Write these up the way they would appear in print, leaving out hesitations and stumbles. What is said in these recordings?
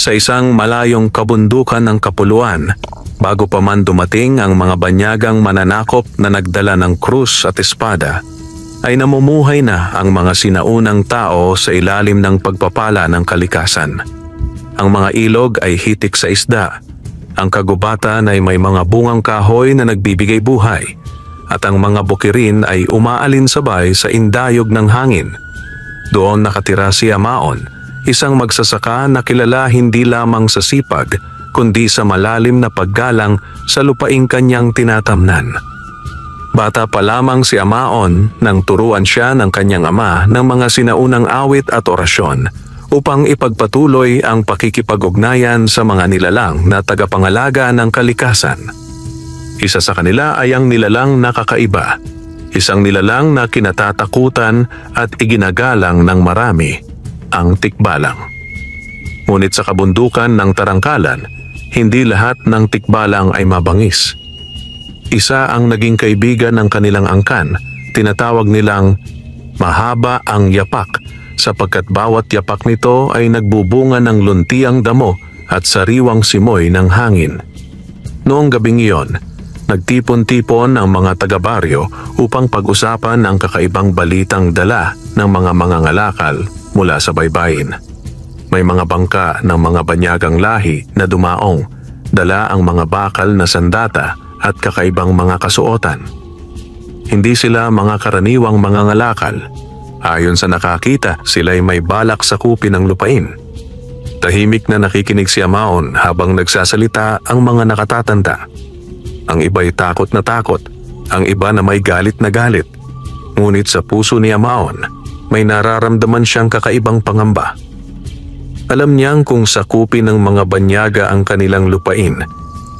Sa isang malayong kabundukan ng Kapuluan, bago pa man dumating ang mga banyagang mananakop na nagdala ng krus at espada, ay namumuhay na ang mga sinaunang tao sa ilalim ng pagpapala ng kalikasan. Ang mga ilog ay hitik sa isda, ang kagubatan ay may mga bungang kahoy na nagbibigay buhay, at ang mga bukirin ay umaalinsabay sa indayog ng hangin. Doon nakatira si Amaon, isang magsasaka na kilala hindi lamang sa sipag, kundi sa malalim na paggalang sa lupaing kanyang tinatamnan. Bata pa lamang si Amaon nang turuan siya ng kanyang ama ng mga sinaunang awit at orasyon upang ipagpatuloy ang pakikipag-ugnayan sa mga nilalang na tagapangalaga ng kalikasan. Isa sa kanila ay ang nilalang na kakaiba, isang nilalang na kinatatakutan at iginagalang ng marami, ang tikbalang. Ngunit sa kabundukan ng Tarangkalan, hindi lahat ng tikbalang ay mabangis. Isa ang naging kaibigan ng kanilang angkan, tinatawag nilang mahaba ang yapak sapagkat bawat yapak nito ay nagbubunga ng luntiang damo at sariwang simoy ng hangin. Noong gabing iyon, nagtipon-tipon ang mga taga-baryo upang pag-usapan ang kakaibang balitang dala ng mga mangangalakal mula sa baybayin. May mga bangka ng mga banyagang lahi na dumaong, dala ang mga bakal na sandata at kakaibang mga kasuotan. Hindi sila mga karaniwang mangangalakal. Ayon sa nakakita, sila'y may balak sakupin ng lupain. Tahimik na nakikinig si Amaon habang nagsasalita ang mga nakatatanda. Ang iba'y takot na takot, ang iba na may galit na galit. Ngunit sa puso ni Amaon, may nararamdaman siyang kakaibang pangamba. Alam niyang kung sakupin ng mga banyaga ang kanilang lupain,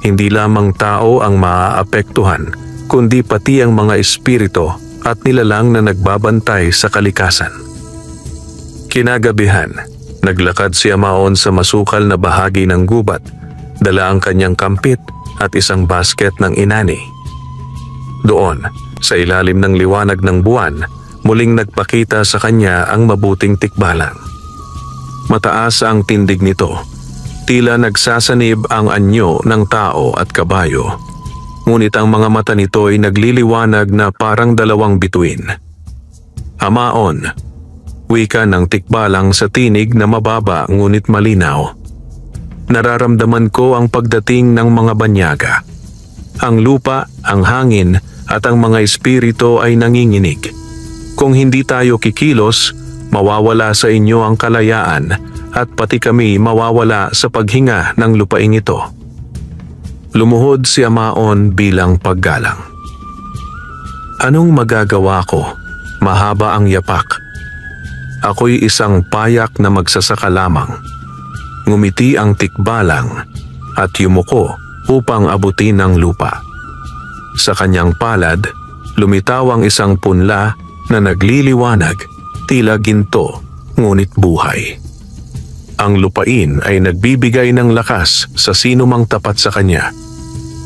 hindi lamang tao ang maaapektuhan, kundi pati ang mga espiritu at nilalang na nagbabantay sa kalikasan. Kinagabihan, naglakad si Amaon sa masukal na bahagi ng gubat, dala ang kanyang kampit at isang basket ng inani. Doon, sa ilalim ng liwanag ng buwan, muling nagpakita sa kanya ang mabuting tikbalang. Mataas ang tindig nito, tila nagsasanib ang anyo ng tao at kabayo. Ngunit ang mga mata nito ay nagliliwanag na parang dalawang bituin. Amaon, wika ng tikbalang sa tinig na mababa ngunit malinaw. Nararamdaman ko ang pagdating ng mga banyaga. Ang lupa, ang hangin at ang mga espiritu ay nanginginig. Kung hindi tayo kikilos, mawawala sa inyo ang kalayaan at pati kami mawawala sa paghinga ng lupaing ito. Lumuhod si Amaon bilang paggalang. Anong magagawa ko? Mahaba ang yapak. Ako'y isang payak na magsasaka lamang. Ngumiti ang tikbalang at yumuko upang abutin ang lupa. Sa kanyang palad, lumitaw ang isang punla na nagliliwanag, tila ginto, ngunit buhay. Ang lupain ay nagbibigay ng lakas sa sinumang tapat sa kanya.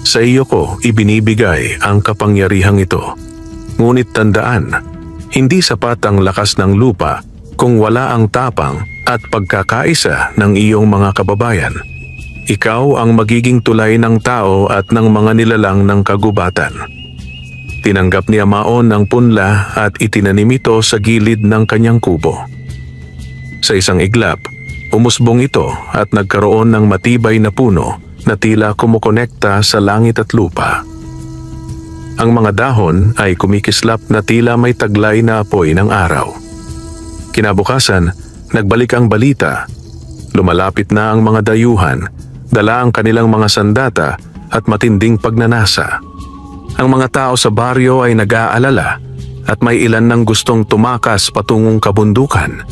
Sa iyo ko ibinibigay ang kapangyarihang ito. Ngunit tandaan, hindi sapat ang lakas ng lupa kung wala ang tapang at pagkakaisa ng iyong mga kababayan. Ikaw ang magiging tulay ng tao at ng mga nilalang ng kagubatan. Tinanggap ni Amaon ang punla at itinanim ito sa gilid ng kanyang kubo. Sa isang iglap, umusbong ito at nagkaroon ng matibay na puno na tila kumukonekta sa langit at lupa. Ang mga dahon ay kumikislap na tila may taglay na apoy ng araw. Kinabukasan, nagbalik ang balita. Lumalapit na ang mga dayuhan, dala ang kanilang mga sandata at matinding pagnanasa. Ang mga tao sa baryo ay nag-aalala at may ilan nang gustong tumakas patungong kabundukan.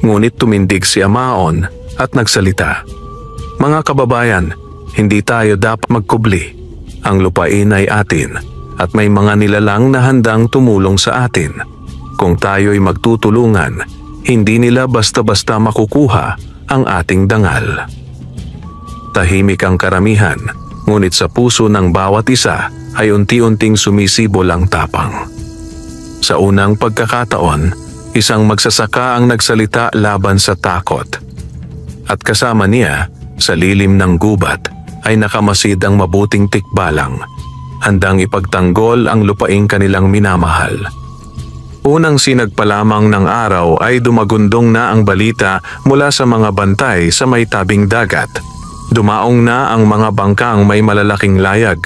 Ngunit tumindig si Amaon at nagsalita. Mga kababayan, hindi tayo dapat magkubli. Ang lupain ay atin at may mga nilalang na handang tumulong sa atin. Kung tayo'y magtutulungan, hindi nila basta-basta makukuha ang ating dangal. Tahimik ang karamihan, ngunit sa puso ng bawat isa ay unti-unting sumisibol ang tapang. Sa unang pagkakataon, isang magsasaka ang nagsalita laban sa takot. At kasama niya Sa lilim ng gubat ay nakamasid ang mabuting tikbalang, handang ipagtanggol ang lupaing kanilang minamahal. Unang sinag pa lamang ng araw ay dumagundong na ang balita mula sa mga bantay sa may tabing dagat. Dumaong na ang mga bangkang may malalaking layag.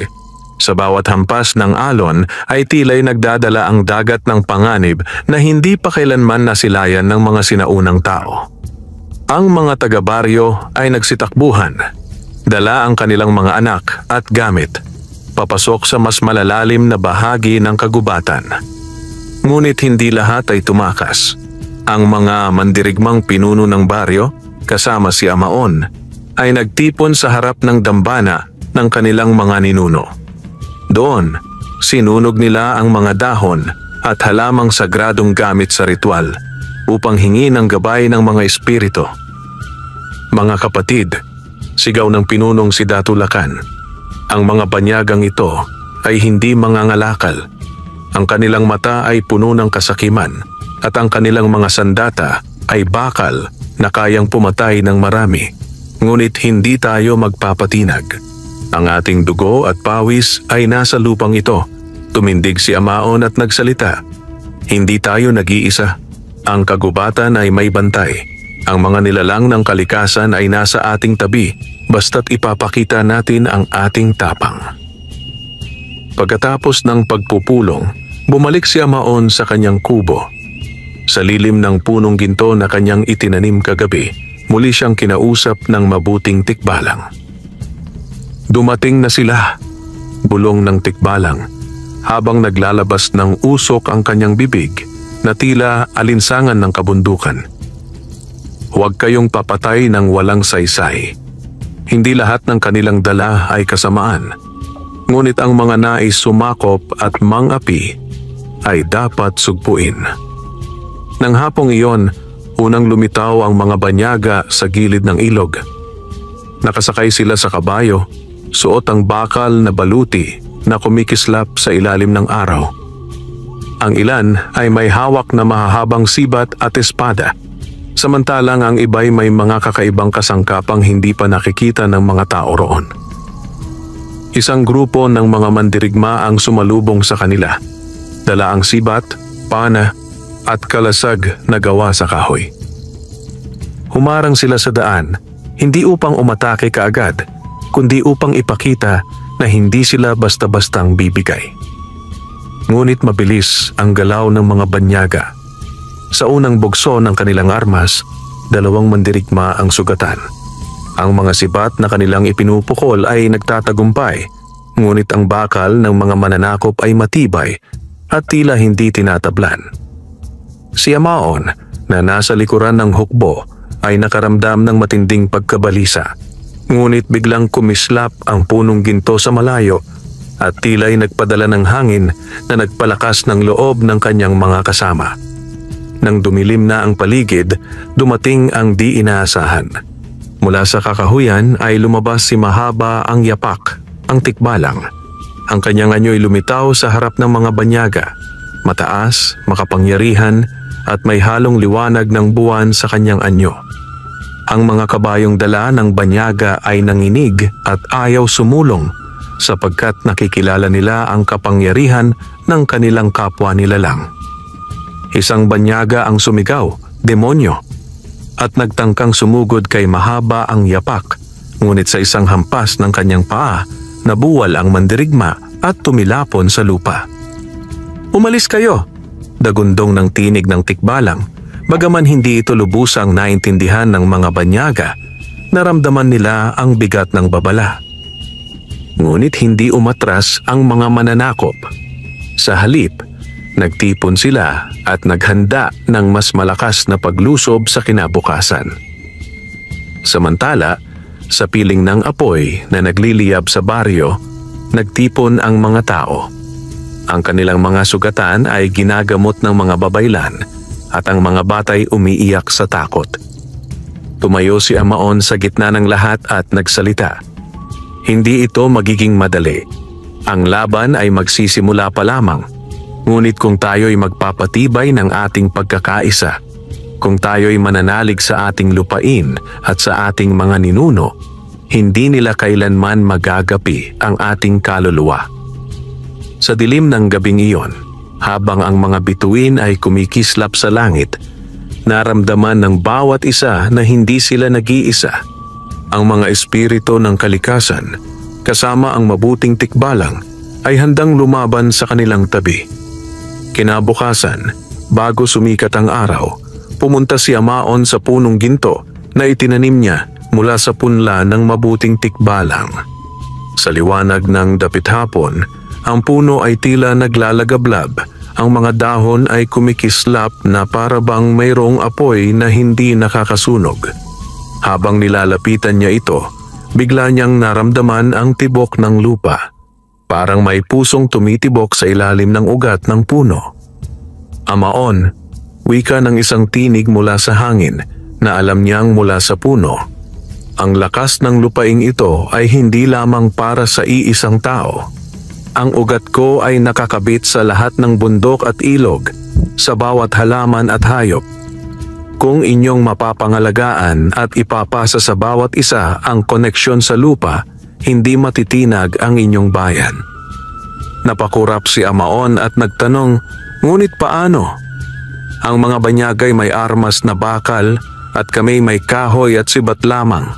Sa bawat hampas ng alon ay tila'y nagdadala ang dagat ng panganib na hindi pa kailanman nasilayan ng mga sinaunang tao. Ang mga taga-baryo ay nagsitakbuhan. Dala ang kanilang mga anak at gamit, papasok sa mas malalalim na bahagi ng kagubatan. Ngunit hindi lahat ay tumakas. Ang mga mandirigmang pinuno ng baryo, kasama si Amaon, ay nagtipon sa harap ng dambana ng kanilang mga ninuno. Doon, sinunog nila ang mga dahon at halamang sagradong gamit sa ritual upang hingin ang gabay ng mga espiritu. Mga kapatid, sigaw ng pinunong si Datulakan, ang mga banyagang ito ay hindi mangangalakal. Ang kanilang mata ay puno ng kasakiman at ang kanilang mga sandata ay bakal na kayang pumatay ng marami. Ngunit hindi tayo magpapatinag. Ang ating dugo at pawis ay nasa lupang ito. Tumindig si Amaon at nagsalita. Hindi tayo nag-iisa. Ang kagubatan ay may bantay. Ang mga nilalang ng kalikasan ay nasa ating tabi, basta't ipapakita natin ang ating tapang. Pagkatapos ng pagpupulong, bumalik si Amaon sa kanyang kubo. Sa lilim ng punong ginto na kanyang itinanim kagabi, muli siyang kinausap ng mabuting tikbalang. Dumating na sila, bulong ng tikbalang, habang naglalabas ng usok ang kanyang bibig na tila alinsangan ng kabundukan. Huwag kayong papatay ng walang saysay. Hindi lahat ng kanilang dala ay kasamaan. Ngunit ang mga nais sumakop at mangapi ay dapat sugpuin. Nang hapong iyon, unang lumitaw ang mga banyaga sa gilid ng ilog. Nakasakay sila sa kabayo, suot ang bakal na baluti na kumikislap sa ilalim ng araw. Ang ilan ay may hawak na mahahabang sibat at espada, samantalang ang iba'y may mga kakaibang kasangkapang hindi pa nakikita ng mga tao roon. Isang grupo ng mga mandirigma ang sumalubong sa kanila. Dala ang sibat, pana at kalasag na gawa sa kahoy. Humarang sila sa daan, hindi upang umatake kaagad, kundi upang ipakita na hindi sila basta-bastang bibigay. Ngunit mabilis ang galaw ng mga banyaga. Sa unang bugso ng kanilang armas, 2 mandirigma ang sugatan. Ang mga sibat na kanilang ipinupukol ay nagtatagumpay, ngunit ang bakal ng mga mananakop ay matibay at tila hindi tinatablan. Si Amaon, na nasa likuran ng hukbo, ay nakaramdam ng matinding pagkabalisa. Ngunit biglang kumislap ang punong ginto sa malayo at tila'y nagpadala ng hangin na nagpalakas ng loob ng kanyang mga kasama. Nang dumilim na ang paligid, dumating ang di inaasahan. Mula sa kakahuyan ay lumabas si Mahaba ang Yapak, ang tikbalang. Ang kanyang anyo'y lumitaw sa harap ng mga banyaga, mataas, makapangyarihan at may halong liwanag ng buwan sa kanyang anyo. Ang mga kabayong dala ng banyaga ay nanginig at ayaw sumulong sapagkat nakikilala nila ang kapangyarihan ng kanilang kapwa nilalang. Isang banyaga ang sumigaw, demonyo, at nagtangkang sumugod kay Mahaba ang Yapak, ngunit sa isang hampas ng kanyang paa, nabuwal ang mandirigma at tumilapon sa lupa. "Umalis kayo!" dagundong ng tinig ng tikbalang. Bagaman hindi ito lubusang naintindihan ng mga banyaga, naramdaman nila ang bigat ng babala. Ngunit hindi umatras ang mga mananakop. Sa halip, nagtipon sila at naghanda ng mas malakas na paglusob sa kinabukasan. Samantala, sa piling ng apoy na nagliliyab sa baryo, nagtipon ang mga tao. Ang kanilang mga sugatan ay ginagamot ng mga babaylan at ang mga batay umiiyak sa takot. Tumayo si Amaon sa gitna ng lahat at nagsalita. Hindi ito magiging madali. Ang laban ay magsisimula pa lamang. Ngunit kung tayo'y magpapatibay ng ating pagkakaisa, kung tayo'y mananalig sa ating lupain at sa ating mga ninuno, hindi nila kailanman magagapi ang ating kaluluwa. Sa dilim ng gabing iyon, habang ang mga bituin ay kumikislap sa langit, naramdaman ng bawat isa na hindi sila nag-iisa. Ang mga espiritu ng kalikasan, kasama ang mabuting tikbalang, ay handang lumaban sa kanilang tabi. Kinabukasan, bago sumikat ang araw, pumunta si Amaon sa punong ginto na itinanim niya mula sa punla ng mabuting tikbalang. Sa liwanag ng dapit hapon, ang puno ay tila naglalagablab. Ang mga dahon ay kumikislap na para bang mayroong apoy na hindi nakakasunog. Habang nilalapitan niya ito, bigla niyang naramdaman ang tibok ng lupa. Parang may pusong tumitibok sa ilalim ng ugat ng puno. Amaon, wika ng isang tinig mula sa hangin na alam niyang mula sa puno. Ang lakas ng lupaing ito ay hindi lamang para sa iisang tao. Ang ugat ko ay nakakabit sa lahat ng bundok at ilog, sa bawat halaman at hayop. Kung inyong mapapangalagaan at ipapasa sa bawat isa ang koneksyon sa lupa, hindi matitinag ang inyong bayan. Napakurap si Amaon at nagtanong, ngunit paano? Ang mga banyagay may armas na bakal at kami may kahoy at sibat lamang.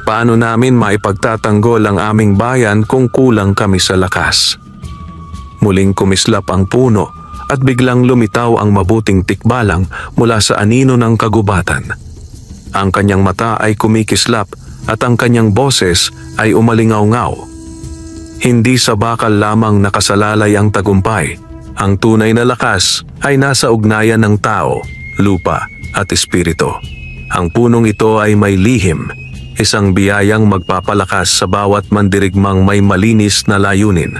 Paano namin maipagtatanggol ang aming bayan kung kulang kami sa lakas? Muling kumislap ang puno at biglang lumitaw ang mabuting tikbalang mula sa anino ng kagubatan. Ang kanyang mata ay kumikislap at ang kanyang boses ay umalingaw-ngaw. Hindi sa bakal lamang nakasalalay ang tagumpay. Ang tunay na lakas ay nasa ugnayan ng tao, lupa at espiritu. Ang punong ito ay may lihim, isang biyayang magpapalakas sa bawat mandirigmang may malinis na layunin.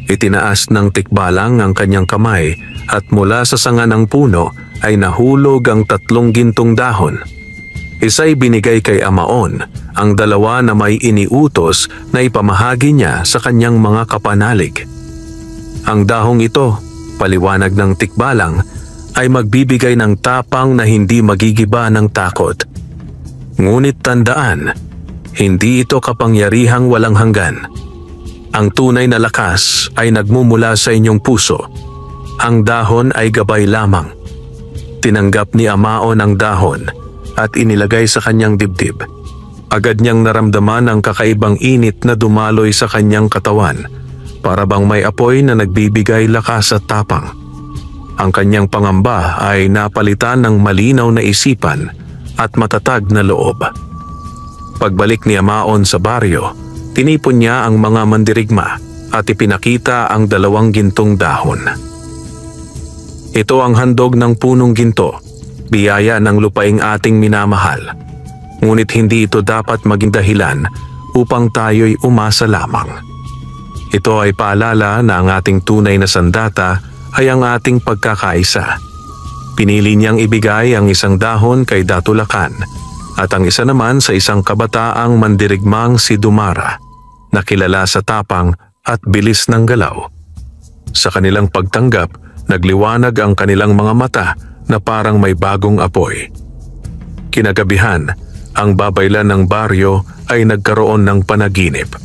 Itinaas ng tikbalang ang kanyang kamay at mula sa sanga ng puno ay nahulog ang 3 gintong dahon. Isa'y binigay kay Amaon, ang 2 na may iniutos na ipamahagi niya sa kanyang mga kapanalig. Ang dahong ito, paliwanag ng tikbalang, ay magbibigay ng tapang na hindi magigiba ng takot. Ngunit tandaan, hindi ito kapangyarihang walang hanggan. Ang tunay na lakas ay nagmumula sa inyong puso. Ang dahon ay gabay lamang. Tinanggap ni Amaon ang dahon at inilagay sa kanyang dibdib. Agad niyang naramdaman ang kakaibang init na dumaloy sa kanyang katawan, para bang may apoy na nagbibigay lakas at tapang. Ang kanyang pangamba ay napalitan ng malinaw na isipan at matatag na loob. Pagbalik ni Amaon sa baryo, tinipon niya ang mga mandirigma at ipinakita ang 2 gintong dahon. Ito ang handog ng punong ginto, biyaya ng lupaing ating minamahal. Ngunit hindi ito dapat maging dahilan upang tayo'y umasa lamang. Ito ay paalala na ang ating tunay na sandata ay ang ating pagkakaisa. Pinili niyang ibigay ang isang dahon kay Datulakan at ang isa naman sa isang kabataang mandirigmang si Dumara, na kilala sa tapang at bilis ng galaw. Sa kanilang pagtanggap, nagliwanag ang kanilang mga mata na parang may bagong apoy. Kinagabihan, ang babaylan ng baryo ay nagkaroon ng panaginip.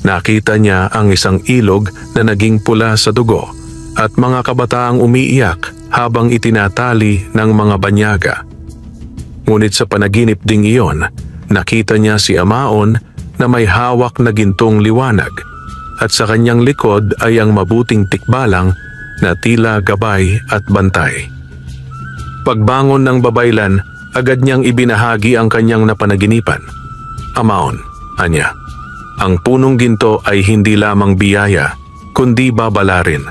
Nakita niya ang isang ilog na naging pula sa dugo at mga kabataang umiiyak habang itinatali ng mga banyaga. Ngunit sa panaginip ding iyon, nakita niya si Amaon na may hawak na gintong liwanag at sa kanyang likod ay ang mabuting tikbalang na tila gabay at bantay. Pagbangon ng babaylan, agad niyang ibinahagi ang kanyang napanaginipan. Amaon, anya, ang punong ginto ay hindi lamang biyaya, kundi babala rin.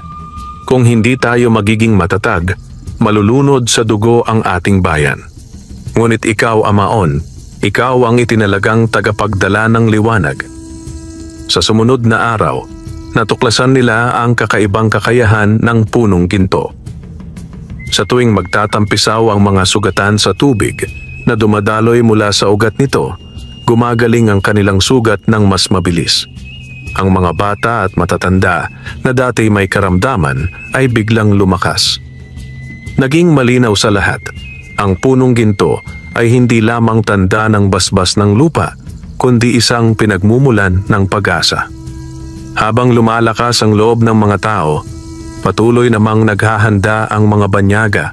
Kung hindi tayo magiging matatag, malulunod sa dugo ang ating bayan. Ngunit ikaw, Amaon, ikaw ang itinalagang tagapagdala ng liwanag. Sa sumunod na araw, natuklasan nila ang kakaibang kakayahan ng punong ginto. Sa tuwing magtatampisaw ang mga sugatan sa tubig na dumadaloy mula sa ugat nito, gumagaling ang kanilang sugat ng mas mabilis. Ang mga bata at matatanda na dati may karamdaman ay biglang lumakas. Naging malinaw sa lahat, ang punong ginto ay hindi lamang tanda ng basbas ng lupa, kundi isang pinagmumulan ng pag-asa. Habang lumalakas ang loob ng mga tao, patuloy namang naghahanda ang mga banyaga.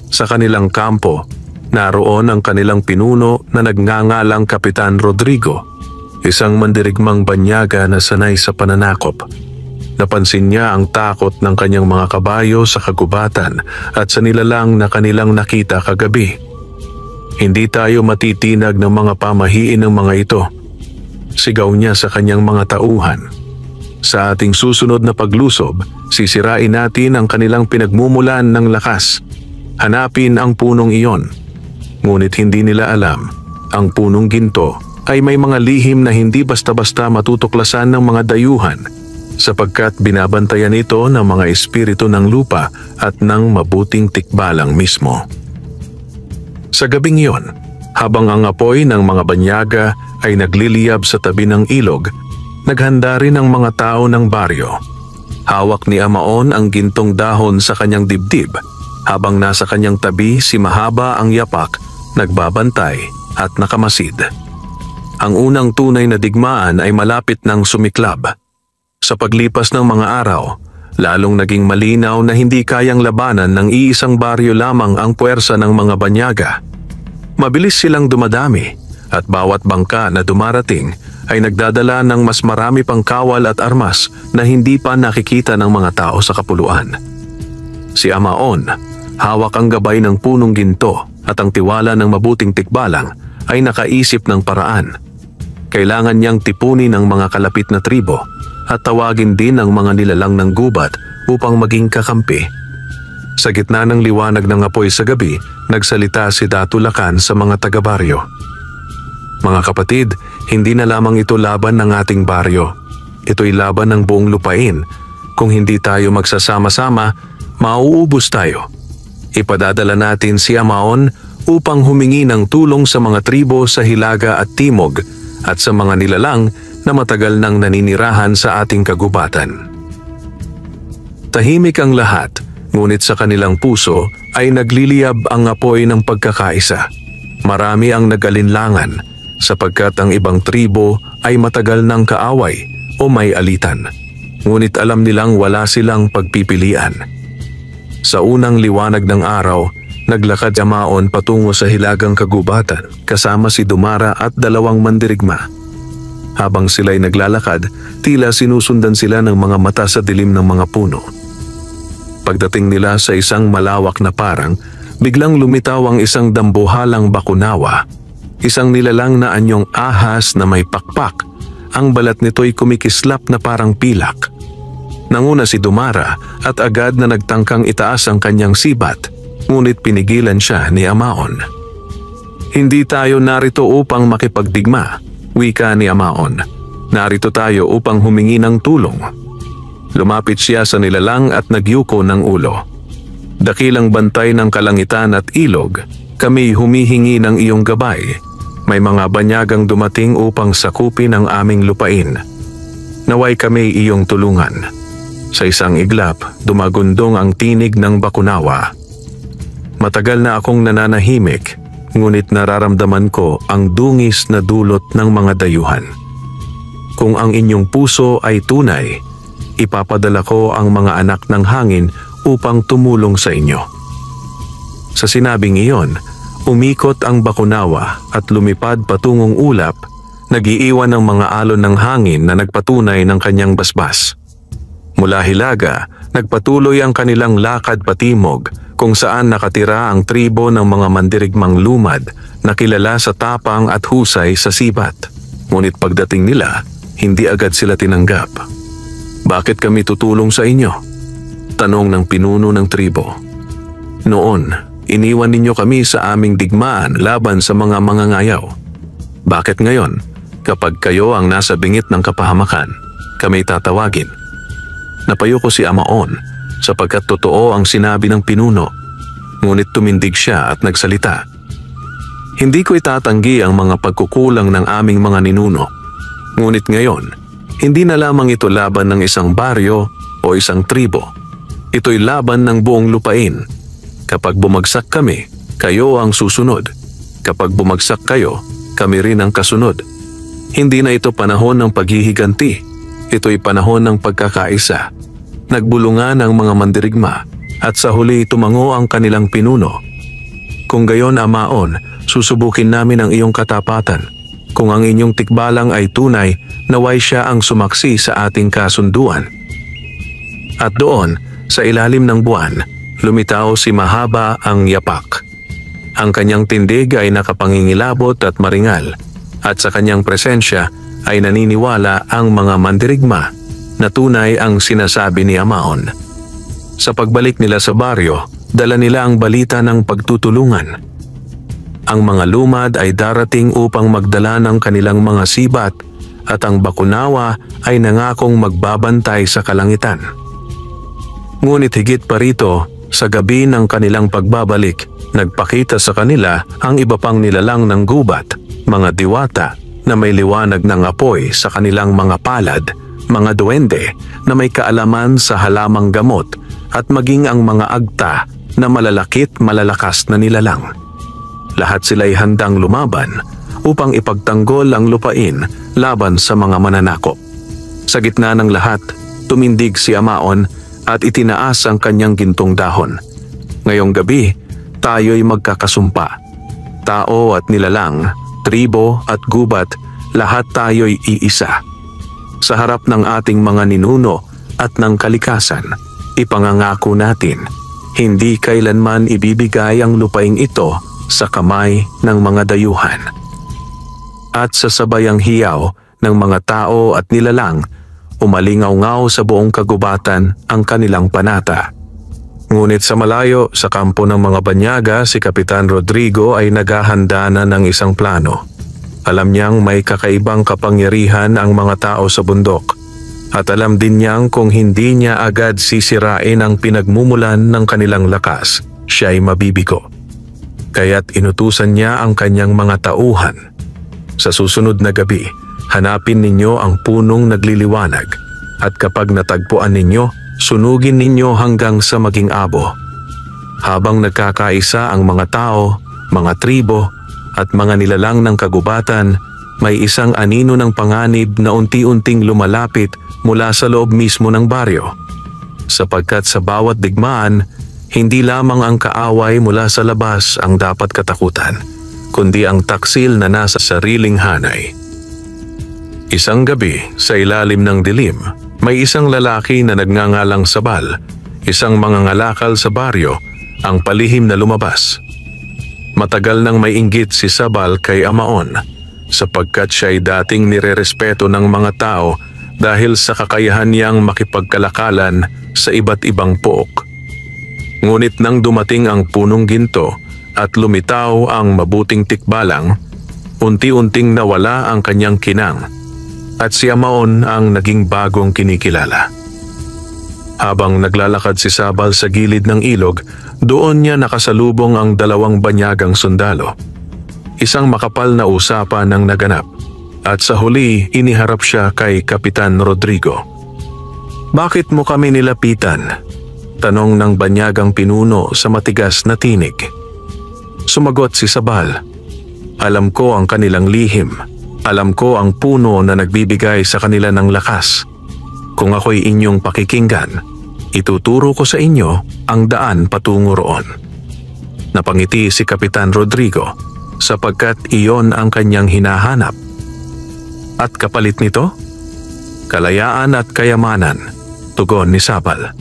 Sa kanilang kampo, naroon ang kanilang pinuno na nagngangalang Kapitan Rodrigo, isang mandirigmang banyaga na sanay sa pananakop. Napansin niya ang takot ng kanyang mga kabayo sa kagubatan at sa nilalang na kanilang nakita kagabi. Hindi tayo matitinag ng mga pamahiin ng mga ito, sigaw niya sa kanyang mga tauhan. Sa ating susunod na paglusob, sisirain natin ang kanilang pinagmumulan ng lakas. Hanapin ang punong iyon. Ngunit hindi nila alam, ang punong ginto ay may mga lihim na hindi basta-basta matutuklasan ng mga dayuhan, sapagkat binabantayan ito ng mga espiritu ng lupa at ng mabuting tikbalang mismo. Sa gabing iyon, habang ang apoy ng mga banyaga ay nagliliyab sa tabi ng ilog, naghanda rin ang mga tao ng baryo. Hawak ni Amaon ang gintong dahon sa kanyang dibdib, habang nasa kanyang tabi si Mahaba ang yapak, nagbabantay at nakamasid. Ang unang tunay na digmaan ay malapit ng sumiklab. Sa paglipas ng mga araw, lalong naging malinaw na hindi kayang labanan ng iisang baryo lamang ang puwersa ng mga banyaga. Mabilis silang dumadami at bawat bangka na dumarating ay nagdadala ng mas marami pang kawal at armas na hindi pa nakikita ng mga tao sa kapuluan. Si Amaon, hawak ang gabay ng punong ginto at ang tiwala ng mabuting tikbalang, ay nakaisip ng paraan. Kailangan niyang tipunin ang mga kalapit na tribo at tawagin din ang mga nilalang ng gubat upang maging kakampi. Sa gitna ng liwanag ng apoy sa gabi, nagsalita si Datu Lacan sa mga taga-baryo. Mga kapatid, hindi na lamang ito laban ng ating baryo. Ito'y laban ng buong lupain. Kung hindi tayo magsasama-sama, mauubos tayo. Ipadadala natin si Amaon upang humingi ng tulong sa mga tribo sa Hilaga at Timog at sa mga nilalang na matagal nang naninirahan sa ating kagubatan. Tahimik ang lahat, ngunit sa kanilang puso ay nagliliyab ang apoy ng pagkakaisa. Marami ang nag-alinlangan sapagkat ang ibang tribo ay matagal ng kaaway o may alitan. Ngunit alam nilang wala silang pagpipilian. Sa unang liwanag ng araw, naglakad si Amaon patungo sa hilagang kagubatan kasama si Dumara at 2 mandirigma. Habang sila'y naglalakad, tila sinusundan sila ng mga mata sa dilim ng mga puno. Pagdating nila sa isang malawak na parang, biglang lumitaw ang isang dambuhalang bakunawa. Isang nilalang na anyong ahas na may pakpak. Ang balat nito'y kumikislap na parang pilak. Nanguna si Dumara at agad na nagtangkang itaas ang kanyang sibat, ngunit pinigilan siya ni Amaon. Hindi tayo narito upang makipagdigma, wika ni Amaon. Narito tayo upang humingi ng tulong. Lumapit siya sa nilalang at nagyuko ng ulo. Dakilang bantay ng kalangitan at ilog, kami humihingi ng iyong gabay. May mga banyagang dumating upang sakupin ang aming lupain. Naway kami iyong tulungan. Sa isang iglap, dumagundong ang tinig ng bakunawa. Matagal na akong nananahimik, ngunit nararamdaman ko ang dungis na dulot ng mga dayuhan. Kung ang inyong puso ay tunay, ipapadala ko ang mga anak ng hangin upang tumulong sa inyo. Sa sinabing iyon, umikot ang bakunawa at lumipad patungong ulap, nag-iiwan ng mga alon ng hangin na nagpatunay ng kanyang basbas. Mula Hilaga, nagpatuloy ang kanilang lakad patimog kung saan nakatira ang tribo ng mga mandirigmang lumad na kilala sa tapang at husay sa sibat. Ngunit pagdating nila, hindi agad sila tinanggap. Bakit kami tutulong sa inyo? Tanong ng pinuno ng tribo. Noon, iniwan ninyo kami sa aming digmaan laban sa mga mangangayaw. Bakit ngayon, kapag kayo ang nasa bingit ng kapahamakan, kami tatawagin? Napayo ko si Amaon sapagkat totoo ang sinabi ng pinuno, ngunit tumindig siya at nagsalita. Hindi ko itatanggi ang mga pagkukulang ng aming mga ninuno. Ngunit ngayon, hindi na lamang ito laban ng isang baryo o isang tribo. Ito'y laban ng buong lupain. Kapag bumagsak kami, kayo ang susunod. Kapag bumagsak kayo, kami rin ang kasunod. Hindi na ito panahon ng paghihiganti. Ito'y panahon ng pagkakaisa. Nagbulungan ang mga mandirigma at sa huli tumango ang kanilang pinuno. Kung gayon, Amaon, susubukin namin ang iyong katapatan. Kung ang inyong tikbalang ay tunay, naway siya ang sumaksi sa ating kasunduan. At doon, sa ilalim ng buwan, lumitaw si Mahaba ang Yapak. Ang kanyang tindig ay nakapangingilabot at maringal, at sa kanyang presensya ay naniniwala ang mga mandirigma na tunay ang sinasabi ni Amaon. Sa pagbalik nila sa baryo, dala nila ang balita ng pagtutulungan. Ang mga lumad ay darating upang magdala ng kanilang mga sibat at ang Bakunawa ay nangakong magbabantay sa kalangitan. Ngunit higit pa rito, sa gabi ng kanilang pagbabalik, nagpakita sa kanila ang iba pang nilalang ng gubat, mga diwata na may liwanag ng apoy sa kanilang mga palad, mga duwende na may kaalaman sa halamang gamot at maging ang mga agta na malalakit malalakas na nilalang. Lahat sila'y handang lumaban upang ipagtanggol ang lupain laban sa mga mananakop. Sa gitna ng lahat, tumindig si Amaon at itinaas ang kanyang gintong dahon. Ngayong gabi, tayo'y magkakasumpa. Tao at nilalang, tribo at gubat, lahat tayo'y iisa. Sa harap ng ating mga ninuno at ng kalikasan, ipangangako natin, hindi kailanman ibibigay ang lupaing ito sa kamay ng mga dayuhan. At sa sabayang hiyaw ng mga tao at nilalang, umalingaw-ngaw sa buong kagubatan ang kanilang panata. Ngunit sa malayo, sa kampo ng mga banyaga, si Kapitan Rodrigo ay naghahanda na ng isang plano. Alam niyang may kakaibang kapangyarihan ang mga tao sa bundok. At alam din niyang kung hindi niya agad sisirain ang pinagmumulan ng kanilang lakas, siya'y mabibigo. Kaya't inutusan niya ang kanyang mga tauhan. Sa susunod na gabi, hanapin ninyo ang punong nagliliwanag at kapag natagpuan ninyo, sunugin ninyo hanggang sa maging abo. Habang nagkakaisa ang mga tao, mga tribo at mga nilalang ng kagubatan, may isang anino ng panganib na unti-unting lumalapit mula sa loob mismo ng baryo. Sapagkat sa bawat digmaan, hindi lamang ang kaaway mula sa labas ang dapat katakutan, kundi ang taksil na nasa sariling hanay. Isang gabi, sa ilalim ng dilim, may isang lalaki na nagngangalang Sabal, isang mangangalakal sa baryo, ang palihim na lumabas. Matagal nang may inggit si Sabal kay Amaon, sapagkat siya'y dating nirerespeto ng mga tao dahil sa kakayahan niyang makipagkalakalan sa iba't ibang pook. Ngunit nang dumating ang punong ginto at lumitaw ang mabuting tikbalang, unti-unting nawala ang kanyang kinang at si Amaon ang naging bagong kinikilala. Habang naglalakad si Sabal sa gilid ng ilog, doon niya nakasalubong ang dalawang banyagang sundalo. Isang makapal na usapan ang naganap at sa huli iniharap siya kay Kapitan Rodrigo. "Bakit mo kami nilapitan?" tanong ng banyagang pinuno sa matigas na tinig. Sumagot si Sabal, "Alam ko ang kanilang lihim. Alam ko ang puno na nagbibigay sa kanila ng lakas. Kung ako'y inyong pakikinggan, ituturo ko sa inyo ang daan patungo roon." Napangiti si Kapitan Rodrigo sapagkat iyon ang kanyang hinahanap. "At kapalit nito? Kalayaan at kayamanan," tugon ni Sabal.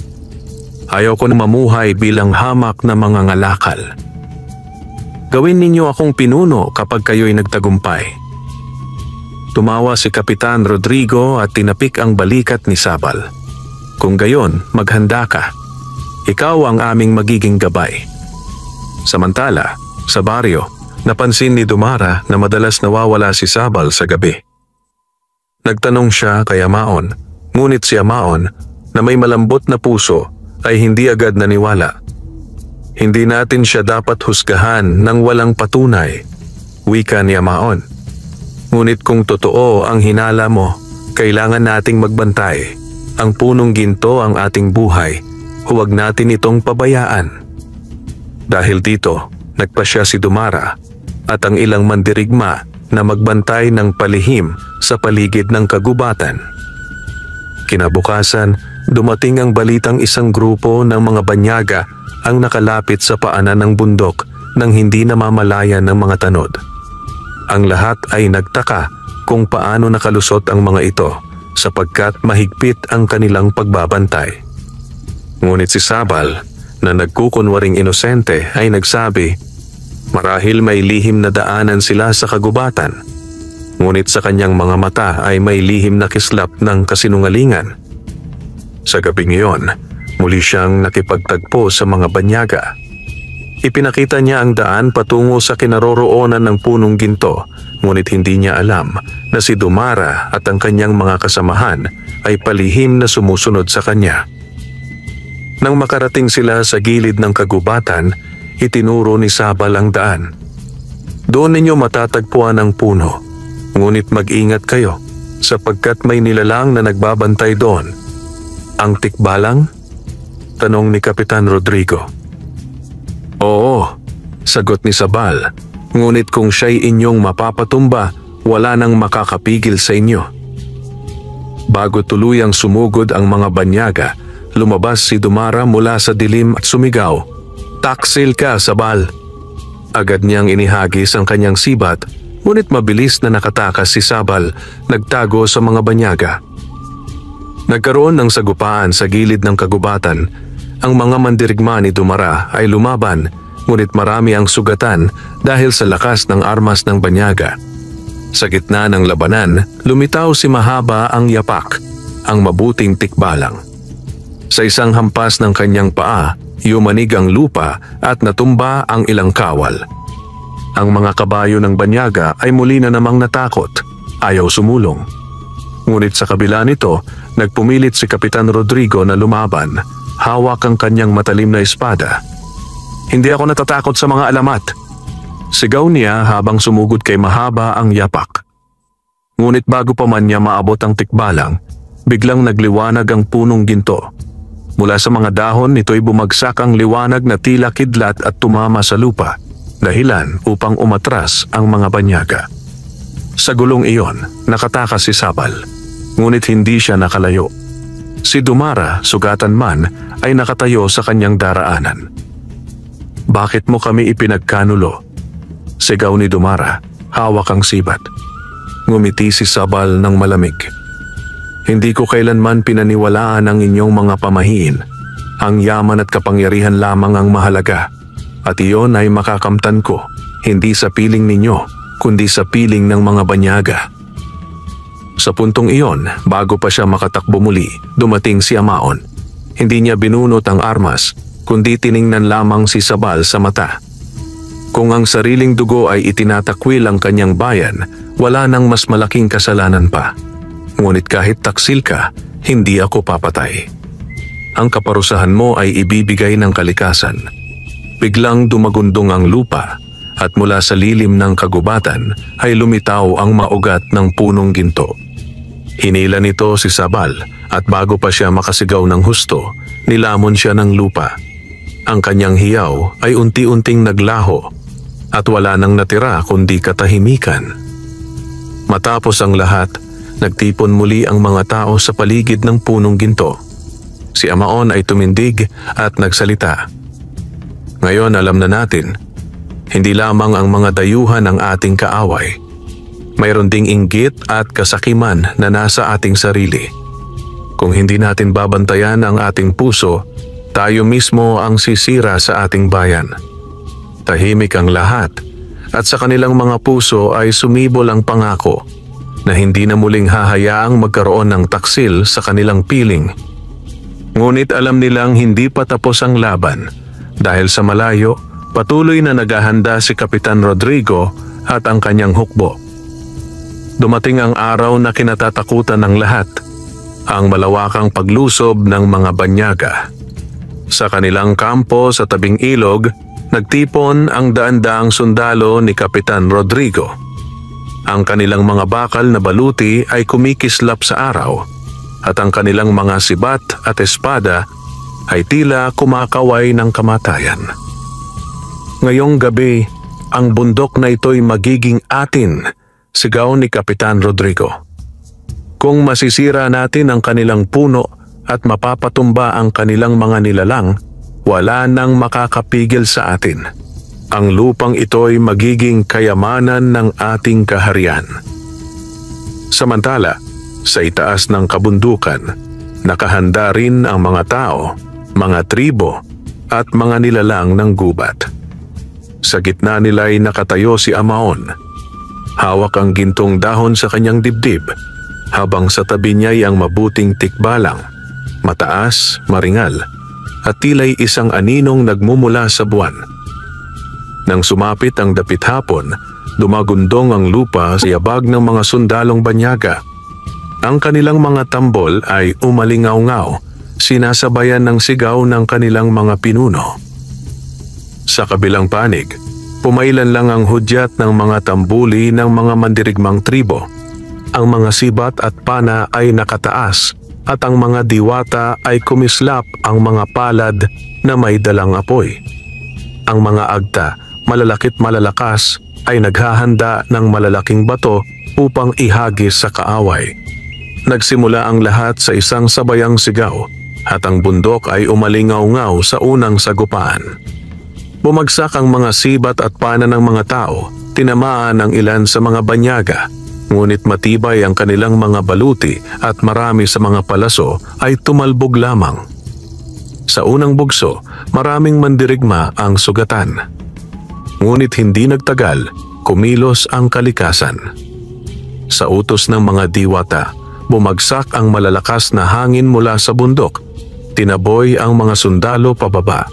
"Ayaw ko na mamuhay bilang hamak na mga ngalakal. Gawin ninyo akong pinuno kapag kayo'y nagtagumpay." Tumawa si Kapitan Rodrigo at tinapik ang balikat ni Sabal. "Kung gayon, maghanda ka. Ikaw ang aming magiging gabay." Samantala, sa baryo, napansin ni Dumara na madalas nawawala si Sabal sa gabi. Nagtanong siya kay Amaon, ngunit si Amaon, na may malambot na puso, ay hindi agad naniwala. "Hindi natin siya dapat husgahan ng walang patunay," wika ni Amaon. "Ngunit kung totoo ang hinala mo, kailangan nating magbantay. Ang punong ginto ang ating buhay, huwag natin itong pabayaan." Dahil dito, nagpasya si Dumara at ang ilang mandirigma na magbantay ng palihim sa paligid ng kagubatan. Kinabukasan, dumating ang balitang isang grupo ng mga banyaga ang nakalapit sa paanan ng bundok nang hindi namamalayan ng mga tanod. Ang lahat ay nagtaka kung paano nakalusot ang mga ito sapagkat mahigpit ang kanilang pagbabantay. Ngunit si Sabal, na nagkukunwaring inosente, ay nagsabi, marahil may lihim na daanan sila sa kagubatan, ngunit sa kanyang mga mata ay may lihim na kislap ng kasinungalingan. Sa gabing iyon, muli siyang nakipagtagpo sa mga banyaga. Ipinakita niya ang daan patungo sa kinaroroonan ng punong ginto, ngunit hindi niya alam na si Dumara at ang kanyang mga kasamahan ay palihim na sumusunod sa kanya. Nang makarating sila sa gilid ng kagubatan, itinuro ni Sabal ang daan. Doon ninyo matatagpuan ang puno, ngunit mag-ingat kayo sapagkat may nilalang na nagbabantay doon. Ang tikbalang? Tanong ni Kapitan Rodrigo. Oo, sagot ni Sabal, ngunit kung siya'y inyong mapapatumba, wala nang makakapigil sa inyo. Bago tuluyang sumugod ang mga banyaga, lumabas si Dumara mula sa dilim at sumigaw, "Taksil ka, Sabal!" Agad niyang inihagis ang kanyang sibat, ngunit mabilis na nakatakas si Sabal, nagtago sa mga banyaga. Nagkaroon ng sagupaan sa gilid ng kagubatan. Ang mga mandirigma ni Dumara ay lumaban, ngunit marami ang sugatan dahil sa lakas ng armas ng banyaga. Sa gitna ng labanan, lumitaw si Mahaba ang Yapak, ang mabuting tikbalang. Sa isang hampas ng kanyang paa, yumanig ang lupa at natumba ang ilang kawal. Ang mga kabayo ng banyaga ay muli na namang natakot, ayaw sumulong. Ngunit sa kabila nito, nagpumilit si Kapitan Rodrigo na lumaban, hawak ang kanyang matalim na espada. "Hindi ako natatakot sa mga alamat," sigaw niya habang sumugod kay Mahaba ang Yapak. Ngunit bago pa man niya maabot ang tikbalang, biglang nagliwanag ang punong ginto. Mula sa mga dahon nito'y bumagsak ang liwanag na tila kidlat at tumama sa lupa, dahilan upang umatras ang mga banyaga. Sa gulong iyon, nakatakas si Sabal, ngunit hindi siya nakalayo. Si Dumara, sugatan man, ay nakatayo sa kanyang daraanan. "Bakit mo kami ipinagkanulo?" sigaw ni Dumara, hawak ang sibat. Ngumiti si Sabal ng malamig. "Hindi ko kailanman pinaniwalaan ang inyong mga pamahiin. Ang yaman at kapangyarihan lamang ang mahalaga, at iyon ay makakamtan ko, hindi sa piling ninyo, kundi sa piling ng mga banyaga." Sa puntong iyon, bago pa siya makatakbo muli, dumating si Amaon. Hindi niya binunot ang armas, kundi tiningnan lamang si Sabal sa mata. Kung ang sariling dugo ay itinatakwil ang kanyang bayan, wala nang mas malaking kasalanan pa. Ngunit kahit taksil ka, hindi ako papatay. Ang kaparusahan mo ay ibibigay ng kalikasan. Biglang dumagundong ang lupa, at mula sa lilim ng kagubatan ay lumitaw ang maugat ng punong ginto. Hinila nito si Sabal, at bago pa siya makasigaw ng husto, nilamon siya ng lupa. Ang kanyang hiyaw ay unti-unting naglaho, at wala nang natira kundi katahimikan. Matapos ang lahat, nagtipon muli ang mga tao sa paligid ng punong ginto. Si Amaon ay tumindig at nagsalita. "Ngayon alam na natin, hindi lamang ang mga dayuhan ang ating kaaway. Mayroon ding inggit at kasakiman na nasa ating sarili. Kung hindi natin babantayan ang ating puso, tayo mismo ang sisira sa ating bayan." Tahimik ang lahat, at sa kanilang mga puso ay sumibol ang pangako na hindi na muling hahayaang magkaroon ng taksil sa kanilang piling. Ngunit alam nilang hindi pa tapos ang laban, dahil sa malayo, patuloy na naghahanda si Kapitan Rodrigo at ang kanyang hukbo. Dumating ang araw na kinatatakutan ng lahat, ang malawakang paglusob ng mga banyaga. Sa kanilang kampo sa tabing ilog, nagtipon ang daan-daang sundalo ni Kapitan Rodrigo. Ang kanilang mga bakal na baluti ay kumikislap sa araw, at ang kanilang mga sibat at espada ay tila kumakaway ng kamatayan. Ngayong gabi, ang bundok na ito'y magiging atin sigaw ni Kapitan Rodrigo. Kung masisira natin ang kanilang puno at mapapatumba ang kanilang mga nilalang, wala nang makakapigil sa atin. Ang lupang ito'y magiging kayamanan ng ating kaharian. Samantala, sa itaas ng kabundukan, nakahanda rin ang mga tao, mga tribo at mga nilalang ng gubat. Sa gitna nila'y nakatayo si Amaon. Hawak ang gintong dahon sa kanyang dibdib, habang sa tabi niya'y ang mabuting tikbalang, mataas, maringal, at tila'y isang aninong nagmumula sa buwan. Nang sumapit ang dapit hapon, dumagundong ang lupa sa yabag ng mga sundalong banyaga. Ang kanilang mga tambol ay umalingaw-ngaw, sinasabayan ng sigaw ng kanilang mga pinuno. Sa kabilang panig, pumailan lang ang hudyat ng mga tambuli ng mga mandirigmang tribo. Ang mga sibat at pana ay nakataas at ang mga diwata ay kumislap ang mga palad na may dalang apoy. Ang mga agta, malalakit malalakas, ay naghahanda ng malalaking bato upang ihagis sa kaaway. Nagsimula ang lahat sa isang sabayang sigaw at ang bundok ay umalingaw-ngaw sa unang sagupaan. Bumagsak ang mga sibat at pana ng mga tao, tinamaan ang ilan sa mga banyaga, ngunit matibay ang kanilang mga baluti at marami sa mga palaso ay tumalbog lamang. Sa unang bugso, maraming mandirigma ang sugatan. Ngunit hindi nagtagal, kumilos ang kalikasan. Sa utos ng mga diwata, bumagsak ang malalakas na hangin mula sa bundok. Tinaboy ang mga sundalo pababa.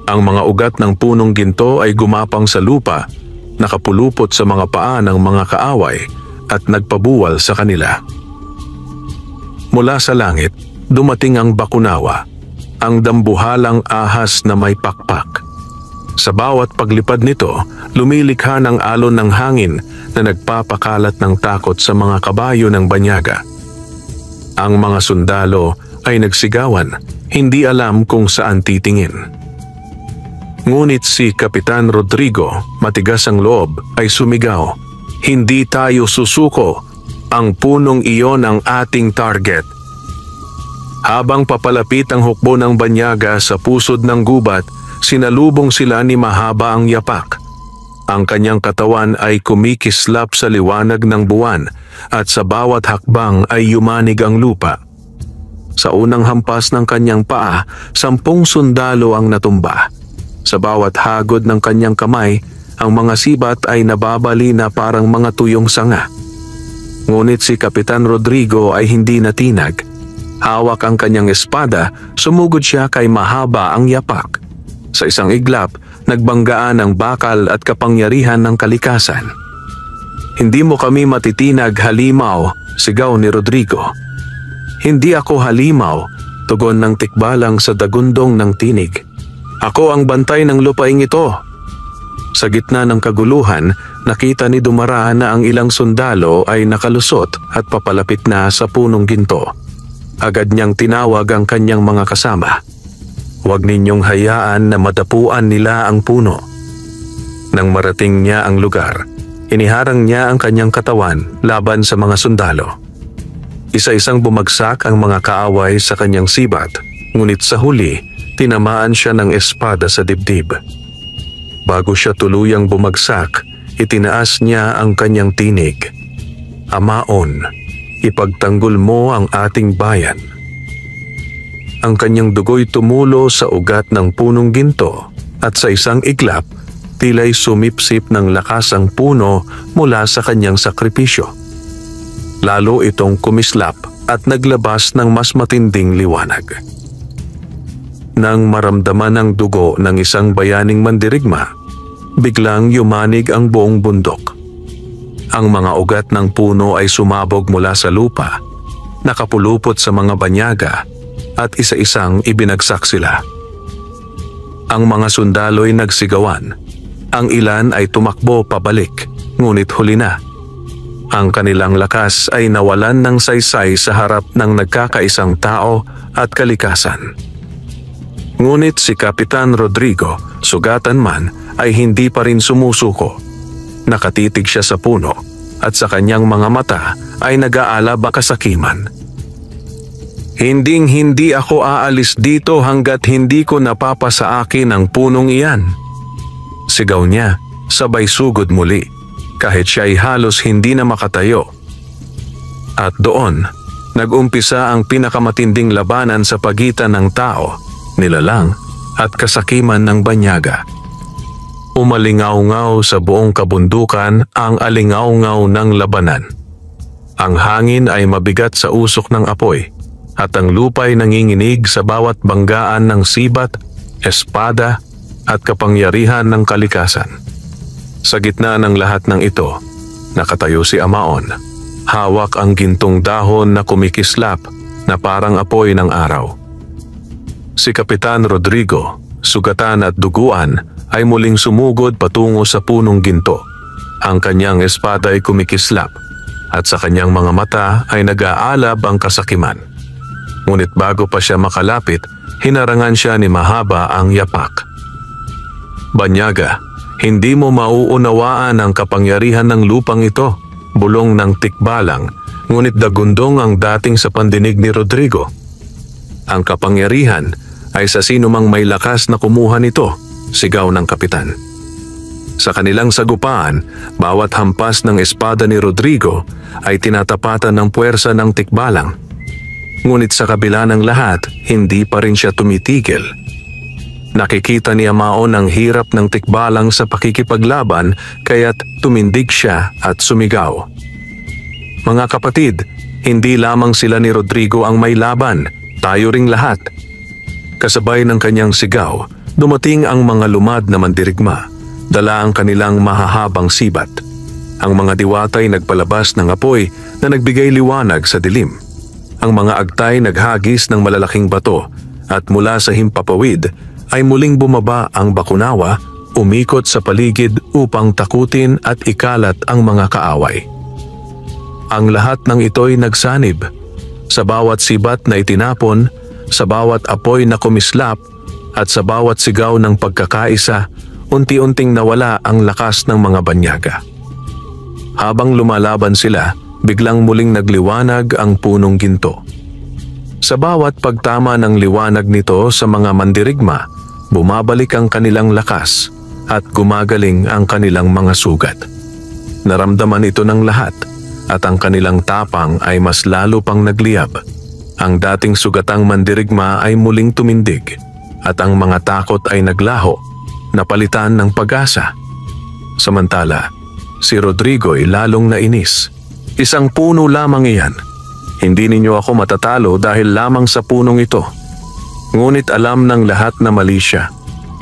Ang mga ugat ng punong ginto ay gumapang sa lupa, nakapulupot sa mga paa ng mga kaaway at nagpabuwal sa kanila. Mula sa langit, dumating ang bakunawa, ang dambuhalang ahas na may pakpak. Sa bawat paglipad nito, lumilikha ng alon ng hangin na nagpapakalat ng takot sa mga kabayo ng banyaga. Ang mga sundalo ay nagsigawan, hindi alam kung saan titingin. Ngunit si Kapitan Rodrigo, matigas ang loob, ay sumigaw, "Hindi tayo susuko, ang punong iyon ang ating target." Habang papalapit ang hukbo ng banyaga sa pusod ng gubat, sinalubong sila ni Mahaba ang yapak. Ang kanyang katawan ay kumikislap sa liwanag ng buwan at sa bawat hakbang ay yumanig ang lupa. Sa unang hampas ng kanyang paa, 10 sundalo ang natumba. Sa bawat hagod ng kanyang kamay, ang mga sibat ay nababali na parang mga tuyong sanga. Ngunit si Kapitan Rodrigo ay hindi natinag. Hawak ang kanyang espada, sumugod siya kay Mahaba ang yapak. Sa isang iglap, nagbanggaan ang bakal at kapangyarihan ng kalikasan. "Hindi mo kami matitinag, halimaw," sigaw ni Rodrigo. "Hindi ako halimaw," tugon ng tikbalang sa dagundong ng tinig. "Ako ang bantay ng lupaing ito." Sa gitna ng kaguluhan, nakita ni Dumara na ang ilang sundalo ay nakalusot at papalapit na sa punong ginto. Agad niyang tinawag ang kanyang mga kasama. "Huwag ninyong hayaan na matapuan nila ang puno." Nang marating niya ang lugar, iniharang niya ang kanyang katawan laban sa mga sundalo. Isa-isang bumagsak ang mga kaaway sa kanyang sibat, ngunit sa huli, tinamaan siya ng espada sa dibdib. Bago siya tuluyang bumagsak, itinaas niya ang kanyang tinig. "Amaon, ipagtanggol mo ang ating bayan." Ang kanyang dugo'y tumulo sa ugat ng punong ginto at sa isang iglap, tila'y sumipsip ng lakas ang puno mula sa kanyang sakripisyo. Lalo itong kumislap at naglabas ng mas matinding liwanag. Nang maramdaman ang dugo ng isang bayaning mandirigma, biglang yumanig ang buong bundok. Ang mga ugat ng puno ay sumabog mula sa lupa, nakapulupot sa mga banyaga, at isa-isang ibinagsak sila. Ang mga sundalo'y nagsigawan. Ang ilan ay tumakbo pabalik, ngunit huli na. Ang kanilang lakas ay nawalan ng saysay sa harap ng nagkakaisang tao at kalikasan. Ngunit si Kapitan Rodrigo, sugatan man, ay hindi pa rin sumusuko. Nakatitig siya sa puno at sa kanyang mga mata ay nag-aalab ang kasakiman. Hinding-hindi ako aalis dito hanggat hindi ko napapasa akin ang punong iyan. Sigaw niya, sabay sugod muli, kahit siya ay halos hindi na makatayo. At doon, nag-umpisa ang pinakamatinding labanan sa pagitan ng tao, nilalang at kasakiman ng banyaga. Umalingaw-ngaw sa buong kabundukan ang alingaw-ngaw ng labanan. Ang hangin ay mabigat sa usok ng apoy at ang lupa'y nanginginig sa bawat banggaan ng sibat, espada at kapangyarihan ng kalikasan. Sa gitna ng lahat ng ito, nakatayo si Amaon. Hawak ang gintong dahon na kumikislap na parang apoy ng araw. Si Kapitan Rodrigo, sugatan at duguan, ay muling sumugod patungo sa punong ginto. Ang kanyang espada ay kumikislap at sa kanyang mga mata ay nag-aalab ang kasakiman. Ngunit bago pa siya makalapit, hinarangan siya ni Mahaba ang yapak. Banyaga, hindi mo mauunawaan ang kapangyarihan ng lupang ito, bulong ng tikbalang, ngunit dagundong ang dating sa pandinig ni Rodrigo. Ang kapangyarihan ay sa sinumang may lakas na kumuha nito, sigaw ng kapitan. Sa kanilang sagupaan, bawat hampas ng espada ni Rodrigo ay tinatapatan ng puwersa ng tikbalang. Ngunit sa kabila ng lahat, hindi pa rin siya tumitigil. Nakikita ni Amaon ang hirap ng tikbalang sa pakikipaglaban kaya't tumindig siya at sumigaw. Mga kapatid, hindi lamang sila ni Rodrigo ang may laban, tayo ring lahat. Kasabay ng kanyang sigaw, dumating ang mga lumad na mandirigma, dala ang kanilang mahahabang sibat. Ang mga diwatay nagpalabas ng apoy na nagbigay liwanag sa dilim. Ang mga agtay naghagis ng malalaking bato at mula sa himpapawid ay muling bumaba ang bakunawa, umikot sa paligid upang takutin at ikalat ang mga kaaway. Ang lahat ng ito'y nagsanib. Sa bawat sibat na itinapon, sa bawat apoy na kumislap, at sa bawat sigaw ng pagkakaisa, unti-unting nawala ang lakas ng mga banyaga. Habang lumalaban sila, biglang muling nagliwanag ang punong ginto. Sa bawat pagtama ng liwanag nito sa mga mandirigma, bumabalik ang kanilang lakas at gumagaling ang kanilang mga sugat. Naramdaman ito ng lahat at ang kanilang tapang ay mas lalo pang nagliyab. Ang dating sugatang mandirigma ay muling tumindig at ang mga takot ay naglaho, napalitan ng pag-asa. Samantala, si Rodrigo ay lalong nainis. Isang puno lamang iyan. Hindi ninyo ako matatalo dahil lamang sa punong ito. Ngunit alam ng lahat na mali siya.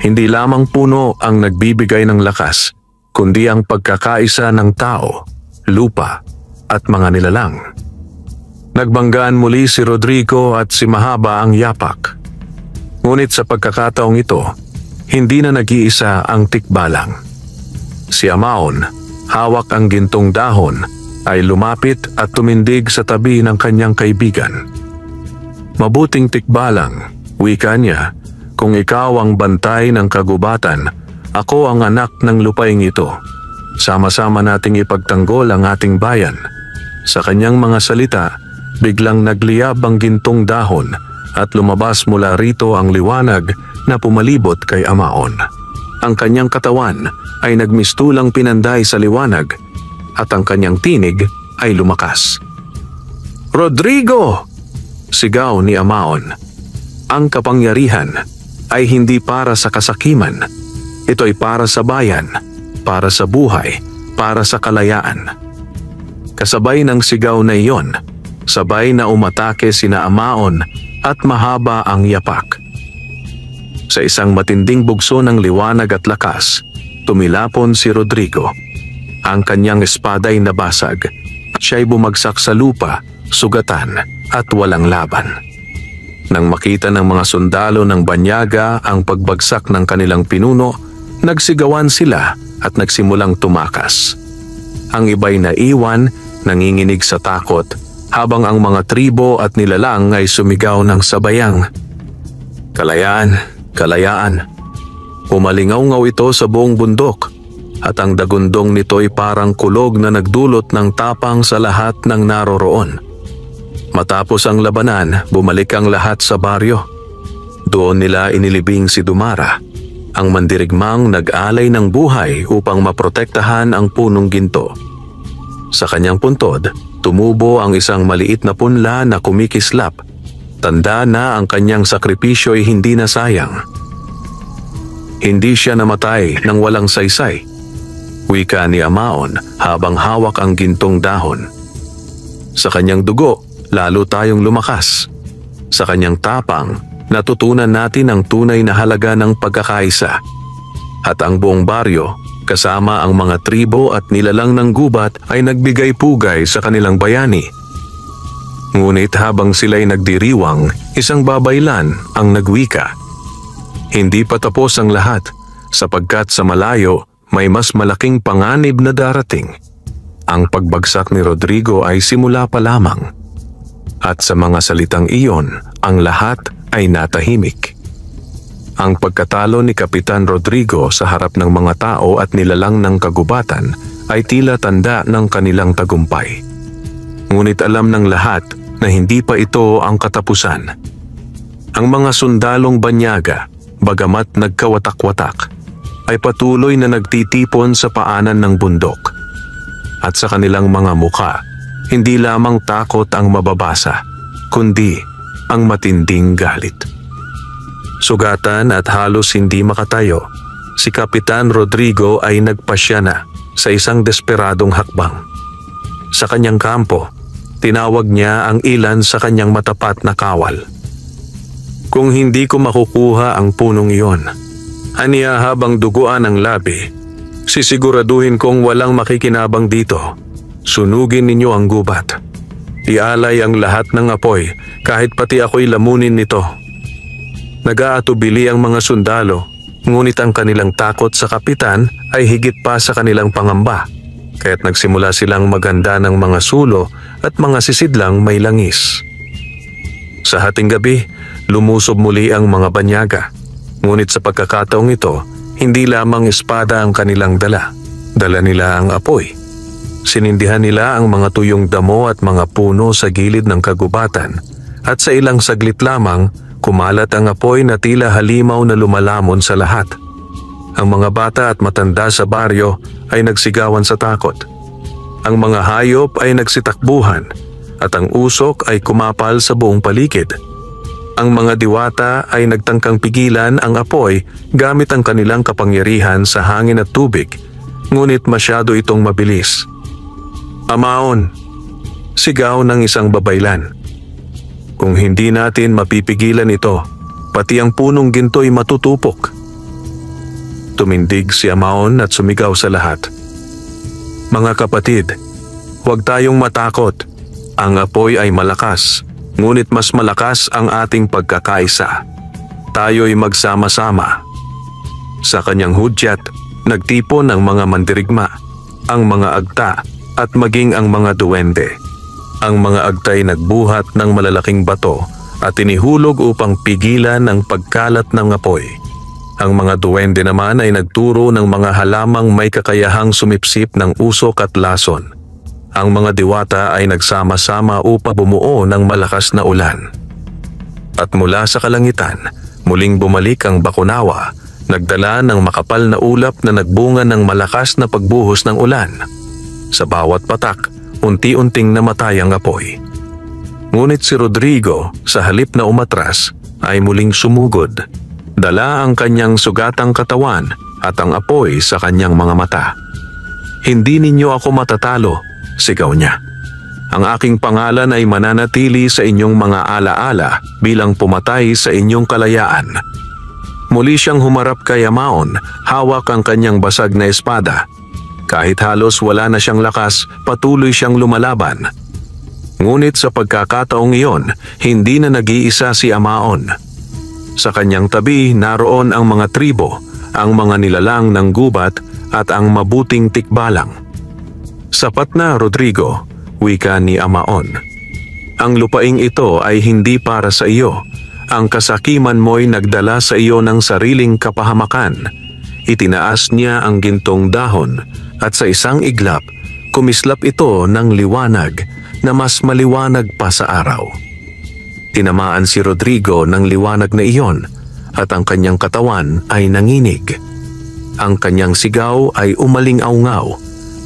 Hindi lamang puno ang nagbibigay ng lakas, kundi ang pagkakaisa ng tao, lupa, at mga nilalang. Nagbanggaan muli si Rodrigo at si Mahaba ang yapak. Ngunit sa pagkakataong ito, hindi na nag-iisa ang tikbalang. Si Amaon, hawak ang gintong dahon, ay lumapit at tumindig sa tabi ng kanyang kaibigan. Mabuting tikbalang, wika niya, kung ikaw ang bantay ng kagubatan, ako ang anak ng lupaing ito. Sama-sama nating ipagtanggol ang ating bayan. Sa kanyang mga salita, biglang nagliyab ang gintong dahon at lumabas mula rito ang liwanag na pumalibot kay Amaon. Ang kanyang katawan ay nagmistulang pinanday sa liwanag at ang kanyang tinig ay lumakas. "Rodrigo!" sigaw ni Amaon. Ang kapangyarihan ay hindi para sa kasakiman. Ito ay para sa bayan, para sa buhay, para sa kalayaan. Kasabay ng sigaw na iyon, sabay na umatake sina Amaon at Mahaba ang yapak. Sa isang matinding bugso ng liwanag at lakas, tumilapon si Rodrigo. Ang kanyang espada ay nabasag at siya'y bumagsak sa lupa, sugatan at walang laban. Nang makita ng mga sundalo ng banyaga ang pagbagsak ng kanilang pinuno, nagsigawan sila at nagsimulang tumakas. Ang iba'y naiwan, nanginginig sa takot, habang ang mga tribo at nilalang ay sumigaw ng sabayang, "Kalayaan, kalayaan!" Umalingaw-ngaw ito sa buong bundok. at ang dagundong nito'y parang kulog na nagdulot ng tapang sa lahat ng naroroon. Matapos ang labanan, bumalik ang lahat sa baryo. Doon nila inilibing si Dumara, ang mandirigmang nag-alay ng buhay upang maprotektahan ang punong ginto. Sa kanyang puntod, tumubo ang isang maliit na punla na kumikislap. Tanda na ang kanyang sakripisyo'y hindi na sayang. Hindi siya namatay nang walang saysay, wika ni Amaon habang hawak ang gintong dahon. Sa kanyang dugo, lalo tayong lumakas. Sa kanyang tapang, natutunan natin ang tunay na halaga ng pagkakaisa. At ang buong baryo, kasama ang mga tribo at nilalang ng gubat ay nagbigay pugay sa kanilang bayani. Ngunit habang sila'y nagdiriwang, isang babaylan ang nagwika. Hindi pa tapos ang lahat, sapagkat sa malayo may mas malaking panganib na darating. Ang pagbagsak ni Rodrigo ay simula pa lamang. At sa mga salitang iyon, ang lahat ay natahimik. Ang pagkatalo ni Kapitan Rodrigo sa harap ng mga tao at nilalang ng kagubatan ay tila tanda ng kanilang tagumpay. Ngunit alam ng lahat na hindi pa ito ang katapusan. Ang mga sundalong banyaga, bagamat nagkawatak-watak, ay patuloy na nagtitipon sa paanan ng bundok. At sa kanilang mga mukha, hindi lamang takot ang mababasa, kundi ang matinding galit. Sugatan at halos hindi makatayo, si Kapitan Rodrigo ay nagpasya na sa isang desperadong hakbang. Sa kanyang kampo, tinawag niya ang ilan sa kanyang matapat na kawal. Kung hindi ko makukuha ang punong iyon, aniya habang duguan ang labi, sisiguraduhin kong walang makikinabang dito. Sunugin ninyo ang gubat. Ialay ang lahat ng apoy kahit pati ako'y lamunin nito. Nag-aatubili ang mga sundalo, ngunit ang kanilang takot sa kapitan ay higit pa sa kanilang pangamba, kaya't nagsimula silang maganda ng mga sulo at mga sisidlang may langis. Sa hating gabi, lumusob muli ang mga banyaga, ngunit sa pagkakataong ito, hindi lamang espada ang kanilang dala. Dala nila ang apoy. Sinindihan nila ang mga tuyong damo at mga puno sa gilid ng kagubatan, at sa ilang saglit lamang, kumalat ang apoy na tila halimaw na lumalamon sa lahat. Ang mga bata at matanda sa baryo ay nagsigawan sa takot. Ang mga hayop ay nagsitakbuhan at ang usok ay kumapal sa buong paligid. Ang mga diwata ay nagtangkang pigilan ang apoy gamit ang kanilang kapangyarihan sa hangin at tubig, ngunit masyado itong mabilis. Amaon, sigaw ng isang babaylan. Kung hindi natin mapipigilan ito, pati ang punong ginto'y matutupok. Tumindig si Amaon at sumigaw sa lahat. Mga kapatid, huwag tayong matakot. Ang apoy ay malakas, ngunit mas malakas ang ating pagkakaisa. Tayo'y magsama-sama. Sa kanyang hudyat, nagtipon ang mga mandirigma, ang mga agta at maging ang mga duwende. Ang mga agtay nagbuhat ng malalaking bato at tinihulog upang pigilan ang pagkalat ng apoy. Ang mga duwende naman ay nagturo ng mga halamang may kakayahang sumipsip ng usok at lason. Ang mga diwata ay nagsama-sama upang bumuo ng malakas na ulan. At mula sa kalangitan, muling bumalik ang Bakunawa, nagdala ng makapal na ulap na nagbunga ng malakas na pagbuhos ng ulan. Sa bawat patak, unti-unting namatay ang apoy. Ngunit si Rodrigo, sa halip na umatras, ay muling sumugod. Dala ang kanyang sugatang katawan at ang apoy sa kanyang mga mata. Hindi ninyo ako matatalo, sigaw niya. Ang aking pangalan ay mananatili sa inyong mga alaala bilang pumatay sa inyong kalayaan. Muli siyang humarap kay Amaon, hawak ang kanyang basag na espada. Kahit halos wala na siyang lakas, patuloy siyang lumalaban. Ngunit sa pagkakataong iyon, hindi na nag-iisa si Amaon. Sa kanyang tabi, naroon ang mga tribo, ang mga nilalang ng gubat at ang mabuting tikbalang. Sapat na, Rodrigo, wika ni Amaon. Ang lupaing ito ay hindi para sa iyo. Ang kasakiman mo'y nagdala sa iyo ng sariling kapahamakan. itinaas niya ang gintong dahon at sa isang iglap, kumislap ito ng liwanag na mas maliwanag pa sa araw. Tinamaan si Rodrigo ng liwanag na iyon at ang kanyang katawan ay nanginig. Ang kanyang sigaw ay umaling-aungaw,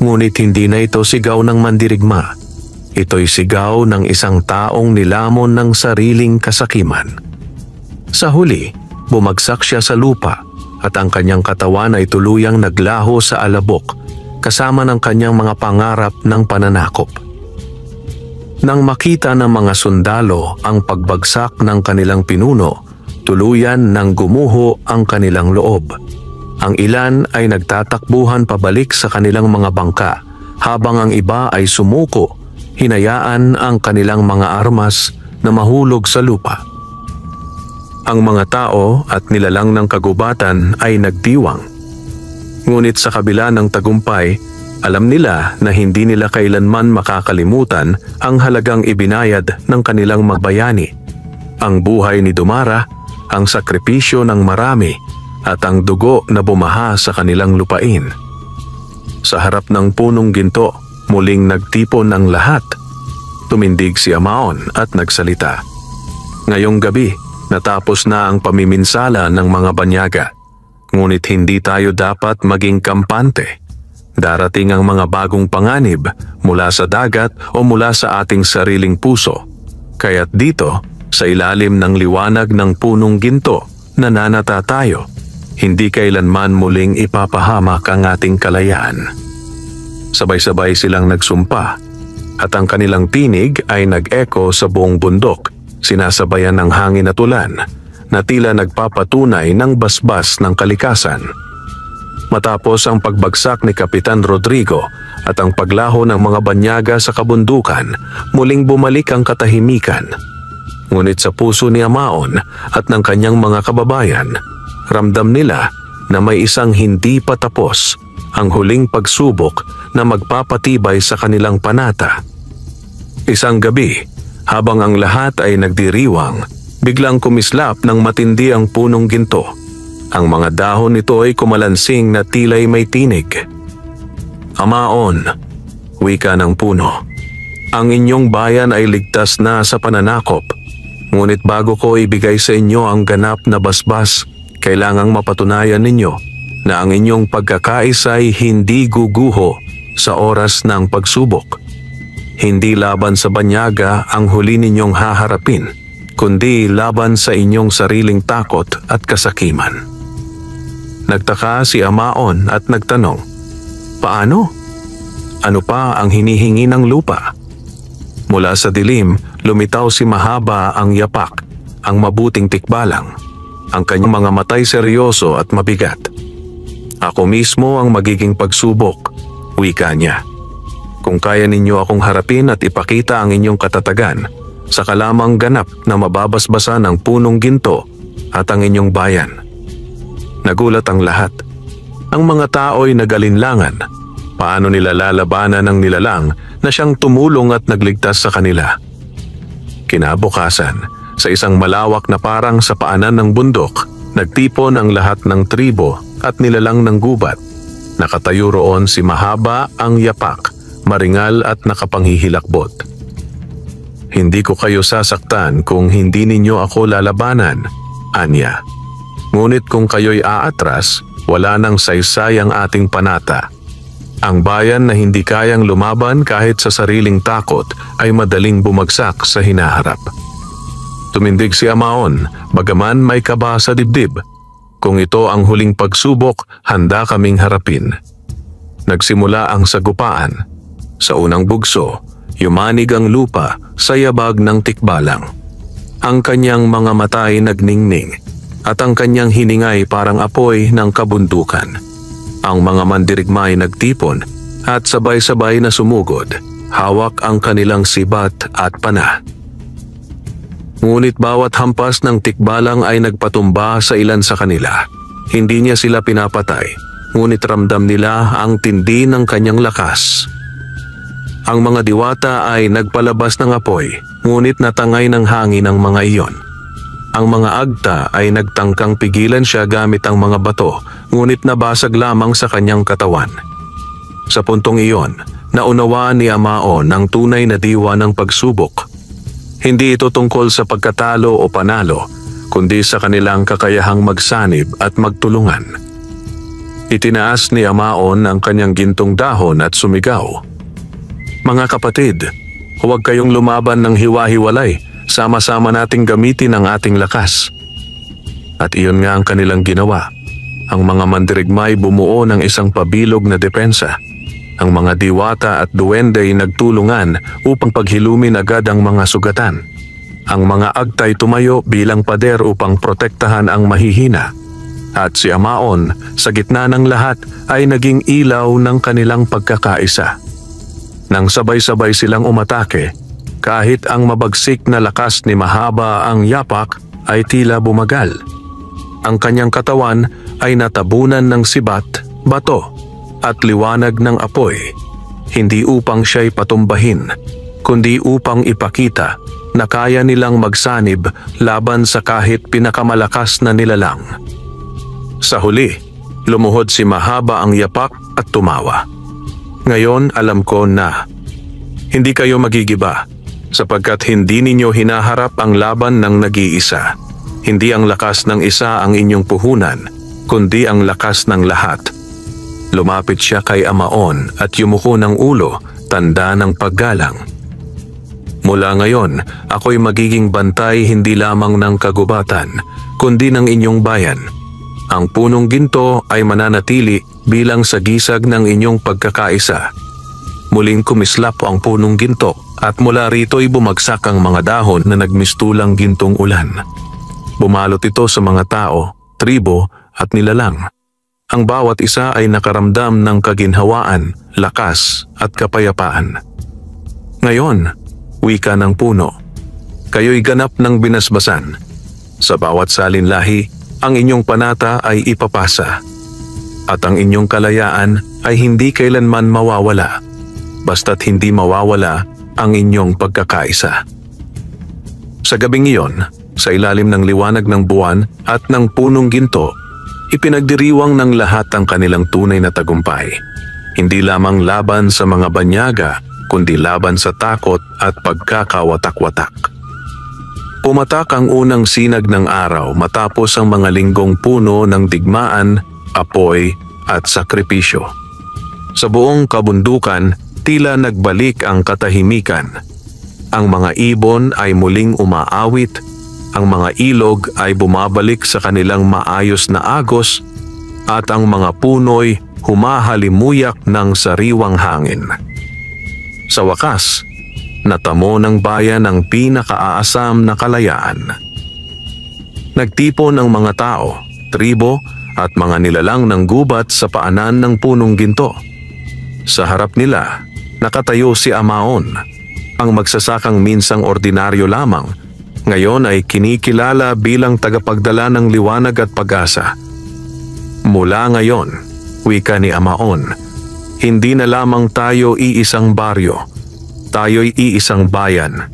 ngunit hindi na ito sigaw ng mandirigma. Ito'y sigaw ng isang taong nilamon ng sariling kasakiman. Sa huli, bumagsak siya sa lupa at ang kanyang katawan ay tuluyang naglaho sa alabok kasama ng kanyang mga pangarap ng pananakop. Nang makita ng mga sundalo ang pagbagsak ng kanilang pinuno, tuluyan nang gumuho ang kanilang loob. Ang ilan ay nagtatakbuhan pabalik sa kanilang mga bangka habang ang iba ay sumuko, hinayaan ang kanilang mga armas na mahulog sa lupa. Ang mga tao at nilalang ng kagubatan ay nagdiwang. Ngunit sa kabila ng tagumpay, alam nila na hindi nila kailanman makakalimutan ang halagang ibinayad ng kanilang mga bayani, ang buhay ni Dumara, ang sakripisyo ng marami, at ang dugo na bumaha sa kanilang lupain. Sa harap ng punong ginto, muling nagtipon ang lahat. Tumindig si Amaon at nagsalita. Ngayong gabi, natapos na ang pamiminsala ng mga banyaga. Ngunit hindi tayo dapat maging kampante. Darating ang mga bagong panganib mula sa dagat o mula sa ating sariling puso. Kaya't dito, sa ilalim ng liwanag ng punong ginto, nananata tayo. Hindi kailanman muling ipapahamak ang ating kalayaan. Sabay-sabay silang nagsumpa at ang kanilang tinig ay nag-echo sa buong bundok, sinasabayan ng hangin at ulan na tila nagpapatunay ng basbas ng kalikasan. Matapos ang pagbagsak ni Kapitan Rodrigo at ang paglaho ng mga banyaga sa kabundukan, muling bumalik ang katahimikan. Ngunit sa puso ni Amaon at ng kanyang mga kababayan, ramdam nila na may isang hindi pa tapos, ang huling pagsubok na magpapatibay sa kanilang panata. Isang gabi, habang ang lahat ay nagdiriwang, biglang kumislap ng matindi ang punong ginto. Ang mga dahon nito ay kumalansing na tila'y may tinig. Amaon, wika ng puno, ang inyong bayan ay ligtas na sa pananakop. Ngunit bago ko ibigay sa inyo ang ganap na basbas, kailangang mapatunayan ninyo na ang inyong pagkakaisa ay hindi guguho sa oras ng pagsubok. Hindi laban sa banyaga ang huli ninyong haharapin, kundi laban sa inyong sariling takot at kasakiman. Nagtaka si Amaon at nagtanong, paano? Ano pa ang hinihingi ng lupa? Mula sa dilim, lumitaw si Mahaba ang yapak, ang mabuting tikbalang. Ang kanyang mga matay seryoso at mabigat. Ako mismo ang magiging pagsubok, wika niya. Kung kaya ninyo akong harapin at ipakita ang inyong katatagan, saka lamang ganap na mababasbasa ng punong ginto at ang inyong bayan. Nagulat ang lahat. Ang mga tao'y nagalinlangan. Paano nila lalabanan ng nilalang na siyang tumulong at nagligtas sa kanila? Kinabukasan, sa isang malawak na parang sa paanan ng bundok, nagtipon ang lahat ng tribo at nilalang ng gubat. Nakatayo roon si Mahaba ang yapak, maringal at nakapanghihilakbot. Hindi ko kayo sasaktan kung hindi ninyo ako lalabanan, anya. Ngunit kung kayo'y aatras, wala nang saysay ang ating panata. Ang bayan na hindi kayang lumaban kahit sa sariling takot ay madaling bumagsak sa hinaharap. Tumindig si Amaon, bagaman may kaba sa dibdib. Kung ito ang huling pagsubok, handa kaming harapin. Nagsimula ang sagupaan. Sa unang bugso, yumanig ang lupa sa yabag ng tikbalang. Ang kanyang mga mata ay nagningning at ang kanyang hiningay parang apoy ng kabundukan. Ang mga mandirigma ay nagtipon at sabay-sabay na sumugod, hawak ang kanilang sibat at pana. Ngunit bawat hampas ng tikbalang ay nagpatumba sa ilan sa kanila. Hindi niya sila pinapatay, ngunit ramdam nila ang tindi ng kanyang lakas. Ang mga diwata ay nagpalabas ng apoy, ngunit natangay ng hangin ang mga iyon. Ang mga agta ay nagtangkang pigilan siya gamit ang mga bato, ngunit nabasag lamang sa kanyang katawan. Sa puntong iyon, naunawaan ni Amaon ang tunay na diwa ng pagsubok. Hindi ito tungkol sa pagkatalo o panalo, kundi sa kanilang kakayahang magsanib at magtulungan. Itinaas ni Amaon ang kanyang gintong dahon at sumigaw, "Mga kapatid, huwag kayong lumaban ng hiwa-hiwalay, sama-sama nating gamitin ang ating lakas." At iyon nga ang kanilang ginawa. Ang mga mandirigma ay bumuo ng isang pabilog na depensa. Ang mga diwata at duwende ay nagtulungan upang paghilumin agad ang mga sugatan. Ang mga agtay tumayo bilang pader upang protektahan ang mahihina. At si Amaon, sa gitna ng lahat, ay naging ilaw ng kanilang pagkakaisa. Nang sabay-sabay silang umatake, kahit ang mabagsik na lakas ni Mahaba ang yapak ay tila bumagal. Ang kanyang katawan ay natabunan ng sibat, bato, at liwanag ng apoy, hindi upang siya'y patumbahin, kundi upang ipakita na kaya nilang magsanib laban sa kahit pinakamalakas na nilalang. Sa huli, lumuhod si Mahaba ang yapak at tumawa. "Ngayon alam ko na hindi kayo magigiba, sapagkat hindi ninyo hinaharap ang laban ng nag-iisa. Hindi ang lakas ng isa ang inyong puhunan, kundi ang lakas ng lahat." Lumapit siya kay Amaon at yumuko ng ulo, tanda ng paggalang. "Mula ngayon, ako'y magiging bantay hindi lamang ng kagubatan, kundi ng inyong bayan. Ang punong ginto ay mananatili bilang sagisag ng inyong pagkakaisa." Muling kumislap ang punong ginto at mula rito'y bumagsak ang mga dahon na nagmistulang gintong ulan. Bumalot ito sa mga tao, tribo at nilalang. Ang bawat isa ay nakaramdam ng kaginhawaan, lakas at kapayapaan. "Ngayon, wika ng puno, kayo'y ganap ng binasbasan. Sa bawat salinlahi, ang inyong panata ay ipapasa. At ang inyong kalayaan ay hindi kailanman mawawala, basta't hindi mawawala ang inyong pagkakaisa." Sa gabing iyon, sa ilalim ng liwanag ng buwan at ng punong ginto, ipinagdiriwang ng lahat ang kanilang tunay na tagumpay. Hindi lamang laban sa mga banyaga, kundi laban sa takot at pagkakawatak-watak. Pumatak ang unang sinag ng araw matapos ang mga linggong puno ng digmaan, apoy at sakripisyo. Sa buong kabundukan, tila nagbalik ang katahimikan. Ang mga ibon ay muling umaawit, ang mga ilog ay bumabalik sa kanilang maayos na agos, at ang mga puno'y humahalimuyak ng sariwang hangin. Sa wakas, natamo ng bayan ang pinakaaasam na kalayaan. Nagtipon ang mga tao, tribo at mga nilalang ng gubat sa paanan ng punong ginto. Sa harap nila, nakatayo si Amaon, ang magsasakang minsang ordinaryo lamang, ngayon ay kinikilala bilang tagapagdala ng liwanag at pag-asa. "Mula ngayon," wika ni Amaon, "hindi na lamang tayo iisang baryo, tayo'y iisang bayan.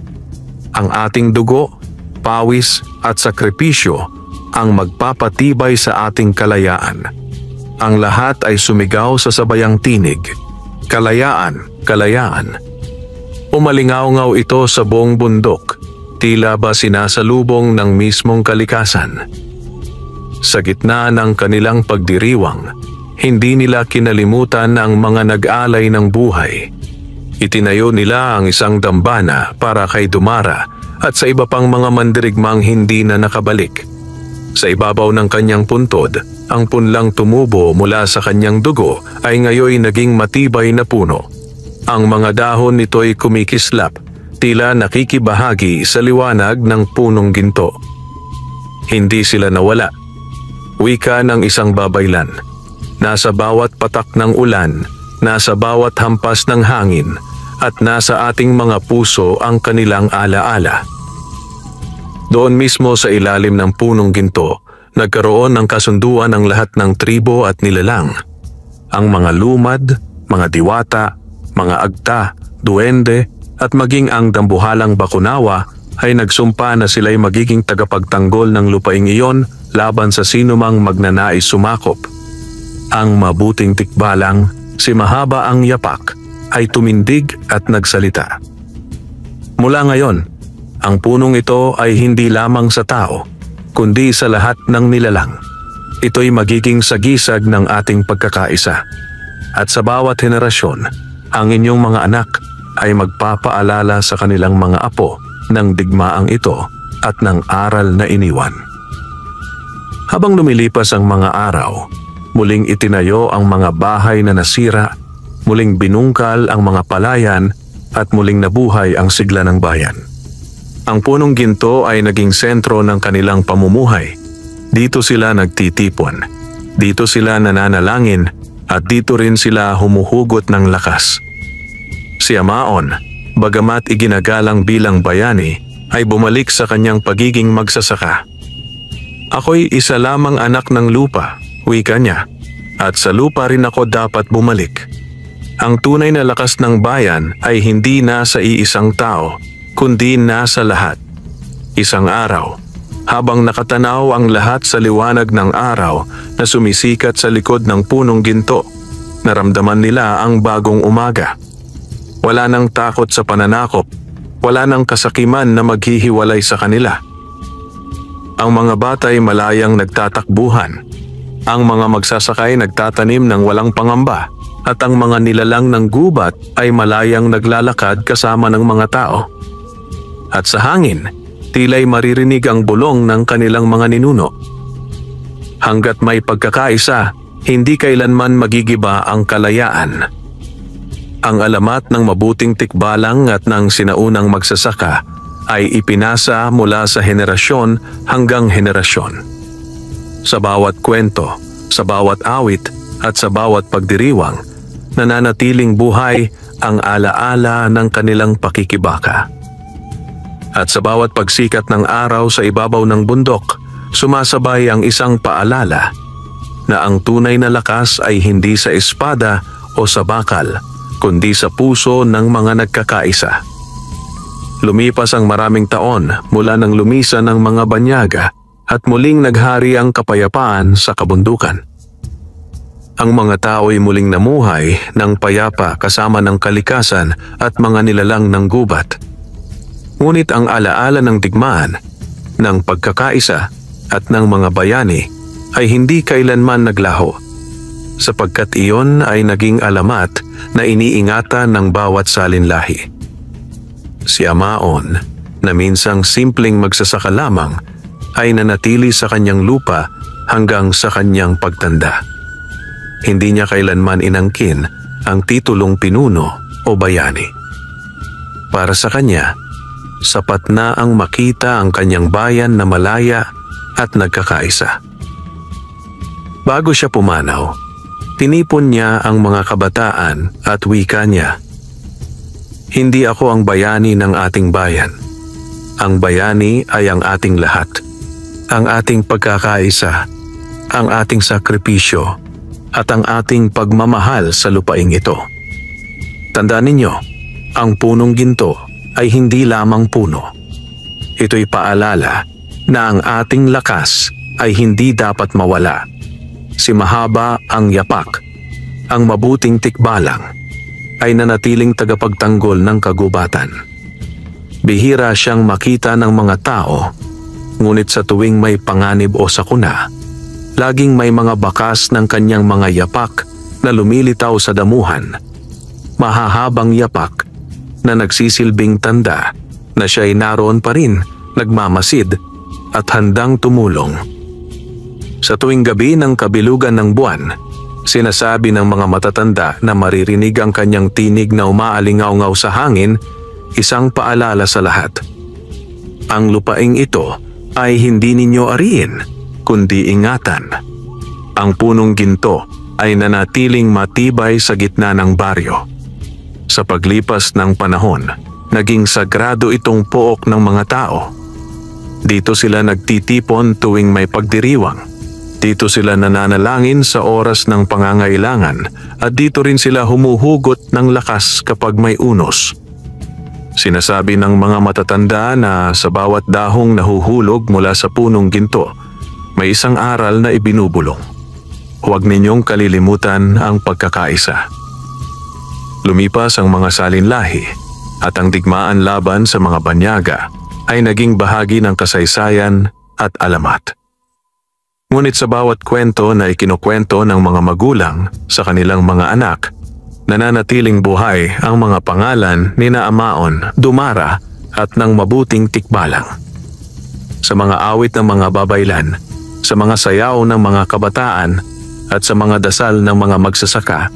Ang ating dugo, pawis at sakripisyo ang magpapatibay sa ating kalayaan." Ang lahat ay sumigaw sa sabayang tinig, "Kalayaan, kalayaan." Umalingaw-ngaw ito sa buong bundok, tila ba sinasalubong ng mismong kalikasan. Sa gitna ng kanilang pagdiriwang, hindi nila kinalimutan ang mga nag-alay ng buhay. Itinayo nila ang isang dambana para kay Dumara at sa iba pang mga mandirigmang hindi na nakabalik. Sa ibabaw ng kanyang puntod, ang punlang tumubo mula sa kanyang dugo ay ngayoy naging matibay na puno. Ang mga dahon nito'y kumikislap, tila nakikibahagi sa liwanag ng punong ginto. Hindi sila nawala. Wika ng isang babaylan. Nasa bawat patak ng ulan, nasa bawat hampas ng hangin, at nasa ating mga puso ang kanilang alaala. Doon mismo sa ilalim ng punong ginto, nagkaroon ng kasunduan ang lahat ng tribo at nilalang. Ang mga lumad, mga diwata, mga agta, duwende, at maging ang dambuhalang Bakunawa ay nagsumpa na sila'y magiging tagapagtanggol ng lupaing iyon laban sa sinumang magnanais sumakop. Ang mabuting tikbalang, si Mahaba ang Yapak, ay tumindig at nagsalita. Mula ngayon, ang punong ito ay hindi lamang sa tao, kundi sa lahat ng nilalang. Ito'y magiging sagisag ng ating pagkakaisa. At sa bawat henerasyon, ang inyong mga anak ay magpapaalala sa kanilang mga apo ng digmaang ito at ng aral na iniwan. Habang lumilipas ang mga araw, muling itinayo ang mga bahay na nasira, muling binungkal ang mga palayan at muling nabuhay ang sigla ng bayan. Ang punong ginto ay naging sentro ng kanilang pamumuhay. Dito sila nagtitipon, dito sila nananalangin at dito rin sila humuhugot ng lakas. Si Amaon, bagamat iginagalang bilang bayani, ay bumalik sa kanyang pagiging magsasaka. Ako'y isa lamang anak ng lupa, wika niya, at sa lupa rin ako dapat bumalik. Ang tunay na lakas ng bayan ay hindi nasa iisang tao, kundi nasa lahat. Isang araw, habang nakatanaw ang lahat sa liwanag ng araw na sumisikat sa likod ng punong ginto, naramdaman nila ang bagong umaga. Wala nang takot sa pananakop, wala nang kasakiman na maghihiwalay sa kanila. Ang mga batay malayang nagtatakbuhan, ang mga magsasakay nagtatanim ng walang pangamba, at ang mga nilalang ng gubat ay malayang naglalakad kasama ng mga tao. At sa hangin, tila'y maririnig ang bulong ng kanilang mga ninuno. Hanggat may pagkakaisa, hindi kailanman magigiba ang kalayaan. Ang alamat ng mabuting tikbalang at ng sinaunang magsasaka ay ipinasa mula sa henerasyon hanggang henerasyon. Sa bawat kwento, sa bawat awit at sa bawat pagdiriwang, nananatiling buhay ang alaala ng kanilang pakikibaka. At sa bawat pagsikat ng araw sa ibabaw ng bundok, sumasabay ang isang paalala na ang tunay na lakas ay hindi sa espada o sa bakal, kundi sa puso ng mga nagkakaisa. Lumipas ang maraming taon mula nang lumisan ng mga banyaga at muling naghari ang kapayapaan sa kabundukan. Ang mga tao'y muling namuhay ng payapa kasama ng kalikasan at mga nilalang ng gubat. Ngunit ang alaala ng digmaan, ng pagkakaisa at ng mga bayani ay hindi kailanman naglaho, sapagkat iyon ay naging alamat na iniingatan ng bawat salinlahi. Si Amaon, na minsang simpleng magsasaka lamang, ay nanatili sa kanyang lupa hanggang sa kanyang pagtanda. Hindi niya kailanman inangkin ang titulong pinuno o bayani. Para sa kanya, sapat na ang makita ang kanyang bayan na malaya at nagkakaisa. Bago siya pumanaw, tinipon niya ang mga kabataan at wika niya, "Hindi ako ang bayani ng ating bayan. Ang bayani ay ang ating lahat. Ang ating pagkakaisa, ang ating sakripisyo, at ang ating pagmamahal sa lupaing ito." Tandaan ninyo, ang punong ginto ay hindi lamang puno. Ito'y paalala na ang ating lakas ay hindi dapat mawala. Si Mahaba ang Yapak, ang mabuting tikbalang, ay nanatiling tagapagtanggol ng kagubatan. Bihira siyang makita ng mga tao, ngunit sa tuwing may panganib o sakuna, laging may mga bakas ng kanyang mga yapak na lumilitaw sa damuhan. Mahahabang yapak na nagsisilbing tanda na siya'y naroon pa rin, nagmamasid at handang tumulong. Sa tuwing gabi ng kabilugan ng buwan, sinasabi ng mga matatanda na maririnig ang kanyang tinig na umaalingaw-ngaw sa hangin, isang paalala sa lahat. Ang lupaing ito ay hindi ninyo ariin, kundi ingatan. Ang punong ginto ay nanatiling matibay sa gitna ng baryo. Sa paglipas ng panahon, naging sagrado itong pook ng mga tao. Dito sila nagtitipon tuwing may pagdiriwang. Dito sila nananalangin sa oras ng pangangailangan at dito rin sila humuhugot ng lakas kapag may unos. Sinasabi ng mga matatanda na sa bawat dahong nahuhulog mula sa punong ginto, may isang aral na ibinubulong. Huwag ninyong kalilimutan ang pagkakaisa. Lumipas ang mga salinlahi at ang digmaan laban sa mga banyaga ay naging bahagi ng kasaysayan at alamat. Ngunit sa bawat kwento na ikinukwento ng mga magulang sa kanilang mga anak, nananatiling buhay ang mga pangalan ni Amaon, Dumara at ng Mabuting Tikbalang. Sa mga awit ng mga babaylan, sa mga sayaw ng mga kabataan at sa mga dasal ng mga magsasaka,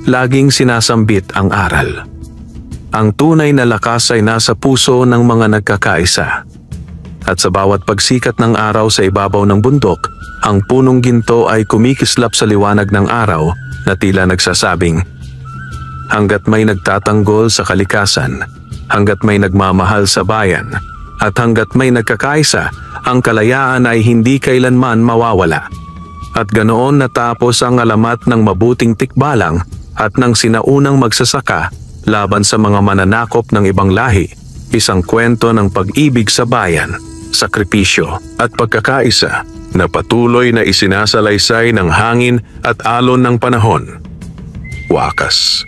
laging sinasambit ang aral. Ang tunay na lakas ay nasa puso ng mga nagkakaisa. At sa bawat pagsikat ng araw sa ibabaw ng bundok, ang punong ginto ay kumikislap sa liwanag ng araw na tila nagsasabing, hanggat may nagtatanggol sa kalikasan, hanggat may nagmamahal sa bayan, at hanggat may nagkakaisa, ang kalayaan ay hindi kailanman mawawala. At ganoon natapos ang alamat ng Mabuting Tikbalang at ng sinaunang magsasaka laban sa mga mananakop ng ibang lahi, isang kwento ng pag-ibig sa bayan, sakripisyo at pagkakaisa na patuloy na isinasalaysay ng hangin at alon ng panahon. Wakas.